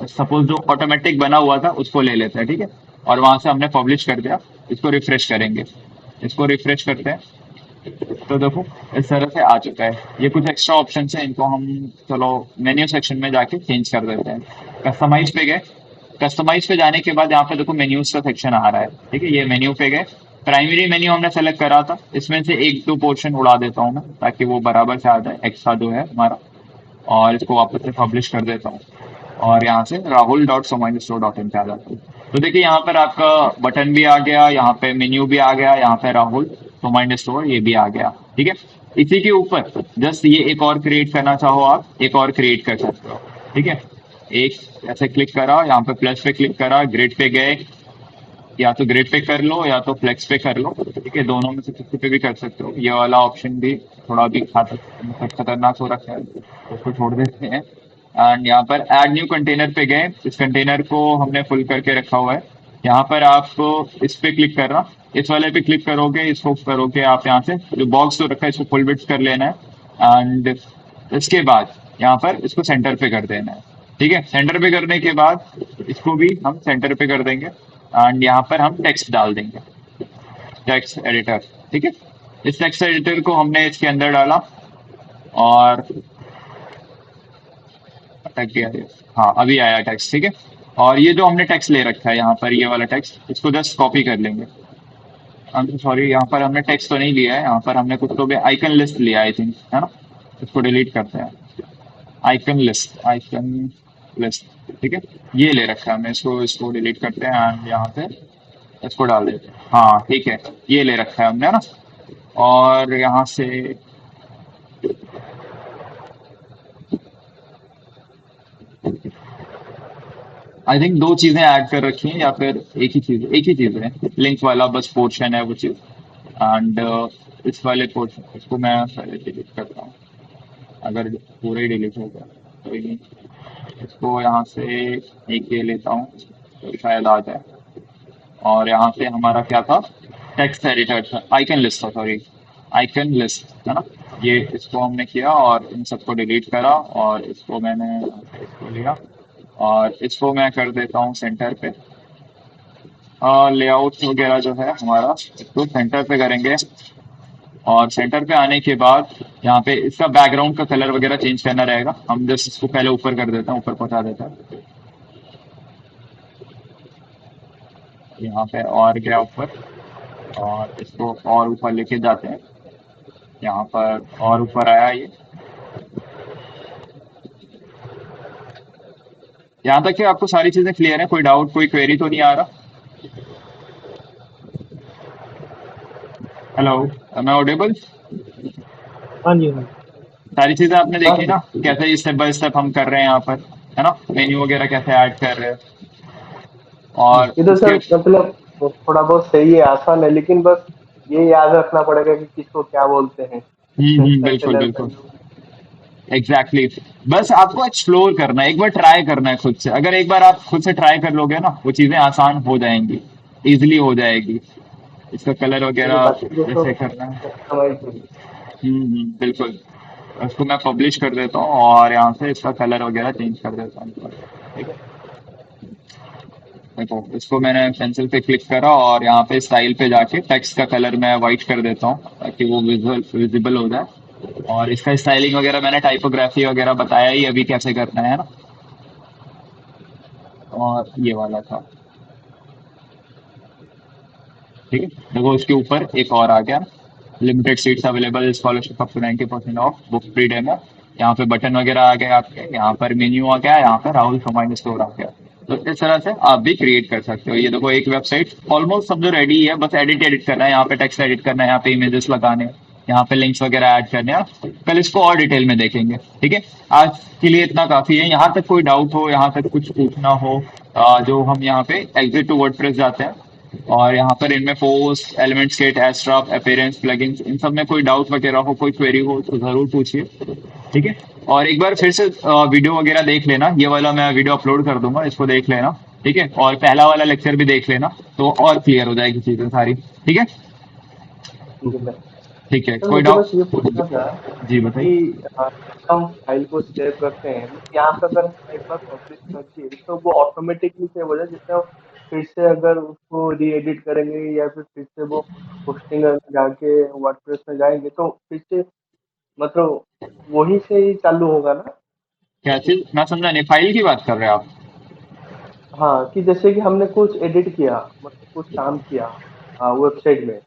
सपोज जो ऑटोमेटिक बना हुआ था उसको ले लेते हैं, ठीक है। और वहां से हमने पब्लिश कर दिया। इसको रिफ्रेश करेंगे, इसको रिफ्रेश करते हैं, तो देखो इस तरह से आ चुका है। ये कुछ एक्स्ट्रा ऑप्शन है, इनको हम चलो मेन्यू सेक्शन में जाके चेंज कर देते हैं। कस्टमाइज पे गए, कस्टमाइज पे जाने के बाद यहाँ पे देखो मेन्यूज का सेक्शन आ रहा है, ठीक है। ये मेन्यू पे गए, प्राइमरी मेन्यू हमने सेलेक्ट करा था, इसमें से एक दो पोर्शन उड़ा देता हूँ मैं, ताकि वो बराबर से आ जाए एक्स्ट्रा जो है हमारा। और इसको वापस से पब्लिश कर देता हूँ, और यहाँ से Rahul dot so mind store dot in पे आ जाता हूँ। तो देखिए यहाँ पर आपका बटन भी आ गया, यहाँ पे मेन्यू भी आ गया, यहाँ पे राहुल सोमाइल स्टोर ये भी आ गया, ठीक है। इसी के ऊपर जस्ट ये एक और क्रिएट करना चाहो आप, एक और क्रिएट कर सकते हो, ठीक है। एक ऐसे क्लिक करा, यहाँ पे प्लस पे क्लिक करा, ग्रिड पे गए, या तो ग्रिड पे कर लो या तो फ्लेक्स पे कर लो, ठीक है। दोनों में से किसी पे भी कर सकते हो। ये वाला ऑप्शन भी थोड़ा भी खतरनाक हो रखा है, उसको छोड़ देते हैं। एंड यहाँ पर ऐड न्यू कंटेनर पे गए, इस कंटेनर को हमने फुल करके रखा हुआ है। यहाँ पर आपको इस पे क्लिक करना, इस वाले पे क्लिक करोगे, इसको करोगे आप, यहाँ से जो बॉक्स जो रखा है इसको फुल विड्थ कर लेना है, एंड इसके बाद यहाँ पर इसको सेंटर पे कर देना है, ठीक है। सेंटर पे करने के बाद इसको भी हम सेंटर पे कर देंगे, एंड यहाँ पर हम टेक्स्ट डाल देंगे, टेक्स्ट एडिटर, ठीक है। इस टेक्स्ट एडिटर को हमने इसके अंदर डाला, और अटक गया ये, हाँ अभी आया टेक्स्ट, ठीक है। और ये जो हमने टेक्स्ट ले रखा है यहाँ पर, ये वाला टेक्स्ट, इसको जस्ट कॉपी कर लेंगे। सॉरी, यहाँ पर हमने टेक्स्ट तो नहीं लिया है, यहाँ पर हमने कुछ तो भी आइकन लिस्ट लिया आई थिंक, है ना। इसको डिलीट करते हैं, आइकन लिस्ट, आइकन लिस्ट, ठीक है। ये ले रखा है हमने, इसको इसको डिलीट करते हैं, एंड यहाँ पे इसको डाल देते हैं, हाँ ठीक है। ये ले रखा है हमने, है ना। और यहाँ से आई थिंक दो चीजें ऐड कर रखी हैं, या फिर एक ही चीज है, लिंक वाला बस पोर्शन है वो चीज, एंड इस वाले पोर्शन, इसको मैं पहले डिलीट करता हूँ, अगर पूरा ही डिलीट हो गया कोई नहीं। इसको यहाँ से एक ये लेता हूँ, तो शायद आ जाए। और यहाँ से हमारा क्या था, टेक्स्ट एडिटर था, आइकन लिस्ट था, सॉरी, आइकन लिस्ट, है ना। ये इसको हमने किया और इन सबको डिलीट करा, और इसको मैंने इसको लिया, और इसको मैं कर देता हूँ सेंटर पे, लेआउट वगैरह जो है हमारा इसको सेंटर पे करेंगे। और सेंटर पे आने के बाद यहाँ पे इसका बैकग्राउंड का कलर वगैरह चेंज करना रहेगा। हम जस्ट इसको पहले ऊपर कर देते हैं, ऊपर पहुंचा देते हैं। यहाँ पे और गया ऊपर, और इसको और ऊपर लेके जाते हैं। यहाँ पर और ऊपर आया ये। यहाँ तक कि आपको सारी चीजें क्लियर है? कोई डाउट, कोई क्वेरी तो नहीं आ रहा? Hello, am I audible? हाँ जी, हाँ जी। सारी चीजें आपने हाँ देखी ना, कैसे स्टेप बाय स्टेप हम कर रहे हैं यहाँ पर, है ना? मेन्यू वगैरह कैसे ऐड कर रहे हैं। और ये तो उसके सर मतलब वो थोड़ा बहुत सही है, आसान है, लेकिन बस ये याद रखना पड़ेगा कि किसको क्या बोलते हैं। कैसे बिल्कुल लर्न बिल्कुल। करना होगा। एग्जैक्टली बस आपको एक्सप्लोर करना है, एक बार ट्राई करना है खुद से। अगर एक बार आप खुद से ट्राई कर लोगे ना, वो चीजें आसान हो जाएंगी, इजिली हो जाएगी। इसका कलर ये वगैरह बाकी को तो जैसे करना है। समझ गई। बिल्कुल। उसको मैं पब्लिश कर देता हूँ और यहाँ से इसका कलर वगैरह चेंज कर देता हूँ। ठीक है, देखो इसको मैंने पेंसिल पे क्लिक करा और यहाँ पे स्टाइल पे जाके टेक्स्ट का कलर मैं वाइट कर देता हूँ ताकि वो विजिबल हो जाए। और इसका स्टाइलिंग वगैरह मैंने टाइपोग्राफी वगैरह बताया ही अभी कैसे करना है ना। और ये वाला था। ठीक है, देखो उसके ऊपर एक और आ गया, limited seats available, scholarship up to 90% off, book free demo. यहाँ पे बटन वगैरह आ गए आपके, यहाँ पर मेन्यू आ गया, यहाँ पर राहुल कमांड स्टोर आ गया। तो इस तरह से आप भी क्रिएट कर सकते हो। ये देखो एक वेबसाइट ऑलमोस्ट समझो रेडी है, बस एडिट एडिट करना है। यहाँ पे टेक्स्ट एडिट करना है, यहाँ पे इमेजेस लगाने हैं, यहाँ पे लिंक्स वगैरह ऐड करने हैं। कल इसको और डिटेल में देखेंगे। ठीक है, आज के लिए इतना काफी है। यहाँ तक कोई डाउट हो, यहाँ तक कुछ पूछना हो, जो हम यहाँ पे एग्जिट टू वर्डप्रेस जाते हैं और यहाँ पर इनमें post, elements kit, Astra, appearance, plugins, इन सब में कोई डाउट वगैरह हो, कोई क्वेरी हो तो जरूर पूछिए। ठीक है, और एक बार फिर से वीडियो वगैरह देख लेना। ये वाला मैं वीडियो अपलोड कर दूंगा, इसको देख लेना। ठीक है, और पहला वाला लेक्चर भी देख लेना, तो और क्लियर हो जाएगी चीजें सारी। ठीक है। ठीक है सर। ठीक है, सर कोई मुझे बस ये पूछना डाउट? था जी बताइए। कि हम फाइल को सेव करते हैं, यहाँ पे अगर हम एक बार पब्लिश कर दिए तो वो ऑटोमेटिकली सेव हो जाए, जिससे हम फिर से अगर उसको री एडिट करेंगे या फिर से वो होस्टिंग में जाके वर्डप्रेस में जाएंगे तो फिर से मतलब वही से ही चालू होगा ना? क्या चीज, मैं समझा नहीं, फाइल की बात कर रहे हैं आप? हाँ, कि जैसे कि हमने कुछ एडिट किया, मतलब कुछ काम किया वेबसाइट में,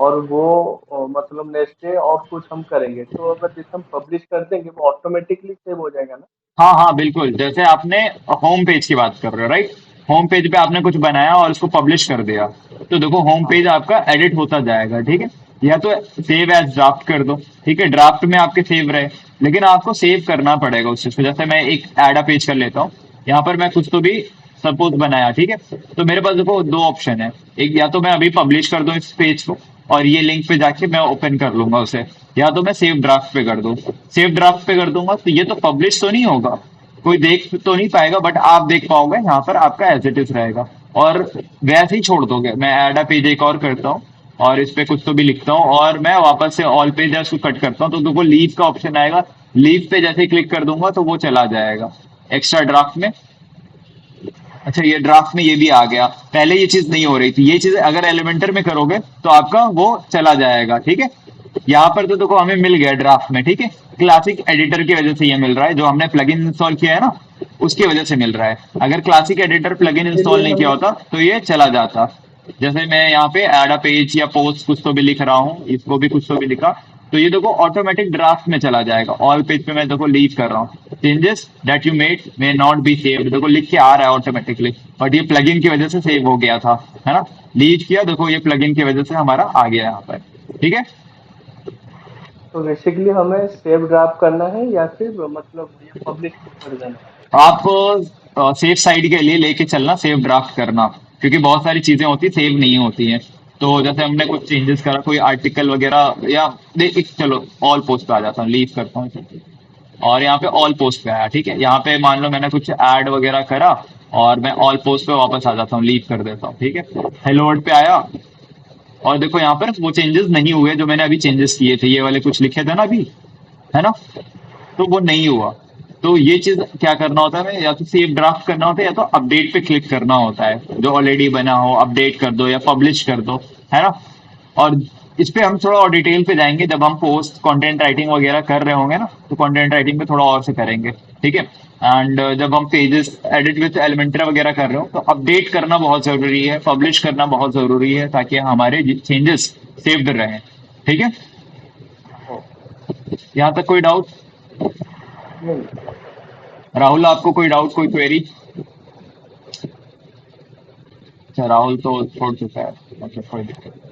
और वो मतलब नेक्स्ट डे और कुछ हम करेंगे, तो अगर जैसे हम पब्लिश कर देंगे वो ऑटोमेटिकली सेव हो जाएगा ना? हाँ हाँ बिल्कुल, जैसे आपने होम पेज की बात कर रहे हो, राइट? होम पेज पे आपने कुछ बनाया और उसको पब्लिश कर दिया, तो देखो होम हाँ। पेज आपका एडिट होता जाएगा। ठीक है, या तो सेव एज ड्राफ्ट कर दो। ठीक है, ड्राफ्ट में आपके सेव रहे, लेकिन आपको सेव करना पड़ेगा उस चीज को। जैसे मैं एक एड अ पेज कर लेता हूँ, यहाँ पर मैं कुछ तो भी सपोज बनाया। ठीक है, तो मेरे पास देखो दो ऑप्शन है। एक, या तो मैं अभी पब्लिश कर दूं इस पेज को और ये लिंक पे जाके मैं ओपन कर लूंगा उसे, या तो मैं सेव ड्राफ्ट पे कर दूं। सेव ड्राफ्ट पे कर दूंगा तो ये तो पब्लिश तो नहीं होगा, कोई देख तो नहीं पाएगा, बट आप देख पाओगे, यहाँ पर आपका एज इट इज रहेगा। और वैसे ही छोड़ दोगे। मैं ऐड अ पेज एक और करता हूँ और इस पे कुछ तो भी लिखता हूँ और मैं वापस से ऑल पेज है उसको कट करता हूँ, तो देखो लीव का ऑप्शन आएगा। लीव पे जैसे क्लिक कर दूंगा तो वो चला जाएगा एक्स्ट्रा ड्राफ्ट में। अच्छा, ये ड्राफ्ट में ये भी आ गया, पहले ये चीज नहीं हो रही थी। ये चीज अगर एलिमेंटर में करोगे तो आपका वो चला जाएगा। ठीक है, यहाँ पर तो देखो हमें मिल गया ड्राफ्ट में। ठीक है, क्लासिक एडिटर की वजह से ये मिल रहा है, जो हमने प्लगइन इंस्टॉल किया है ना, उसकी वजह से मिल रहा है। अगर क्लासिक एडिटर प्लगइन इसके इंस्टॉल लिए नहीं किया हमें होता तो ये चला जाता। जैसे मैं यहाँ पे एड अ पेज या पोस्ट कुछ तो भी लिख रहा हूँ, इसको भी कुछ तो भी लिखा, तो ये देखो ऑटोमेटिक ड्राफ्ट में चला जाएगा। ऑल पेज पे मैं देखो लीव कर रहा हूँ, changes that you made may not be saved, देखो लिख के आ रहा है ऑटोमेटिकली, बट ये प्लगइन की वजह से सेव हो गया था, है ना? लीव किया, देखो ये प्लगइन की वजह से हमारा आ गया यहाँ पर। ठीक है, तो बेसिकली हमें सेव ड्राफ्ट करना है या फिर मतलब ये पब्लिश कर देना है? आप सेफ साइड के लिए लेके चलना, सेव ड्राफ्ट करना, क्योंकि बहुत सारी चीजें होती सेव नहीं होती हैं। तो जैसे हमने कुछ चेंजेस करा, कोई आर्टिकल वगैरह, या देख चलो ऑल पोस्ट पे आ जाता हूँ, लीव करता हूँ इसे। और यहाँ पे ऑल पोस्ट पे आया। ठीक है, यहाँ पे मान लो मैंने कुछ ऐड वगैरह करा और मैं ऑल पोस्ट पे वापस आ जाता हूँ, लीव कर देता हूँ। ठीक है, हेलो वर्ड पे आया और देखो यहाँ पर वो चेंजेस नहीं हुए जो मैंने अभी चेंजेस किए थे, ये वाले कुछ लिखे थे ना अभी, है ना? तो वो नहीं हुआ। तो ये चीज क्या करना होता है, या तो सेव ड्राफ्ट करना होता है या तो अपडेट पे क्लिक करना होता है, जो ऑलरेडी बना हो अपडेट कर दो या पब्लिश कर दो, है ना। और इस पे हम थोड़ा और डिटेल पे जाएंगे जब हम पोस्ट कंटेंट राइटिंग वगैरह कर रहे होंगे ना, तो कंटेंट राइटिंग पे थोड़ा और से करेंगे, ठीक है। एंड जब हम पेजेस एडिट विद एलिमेंट्रा वगैरह कर रहे हो तो अपडेट करना बहुत जरूरी है, पब्लिश करना बहुत जरूरी है, ताकि हमारे चेंजेस सेव्ड रहें, ठीक है। हाँ, यहाँ तक कोई डाउट? नहीं। राहुल, आपको कोई डाउट, कोई क्वेरी? अच्छा, राहुल तो छोड़ चुका है, अच्छा कोई दिक्कत नहीं।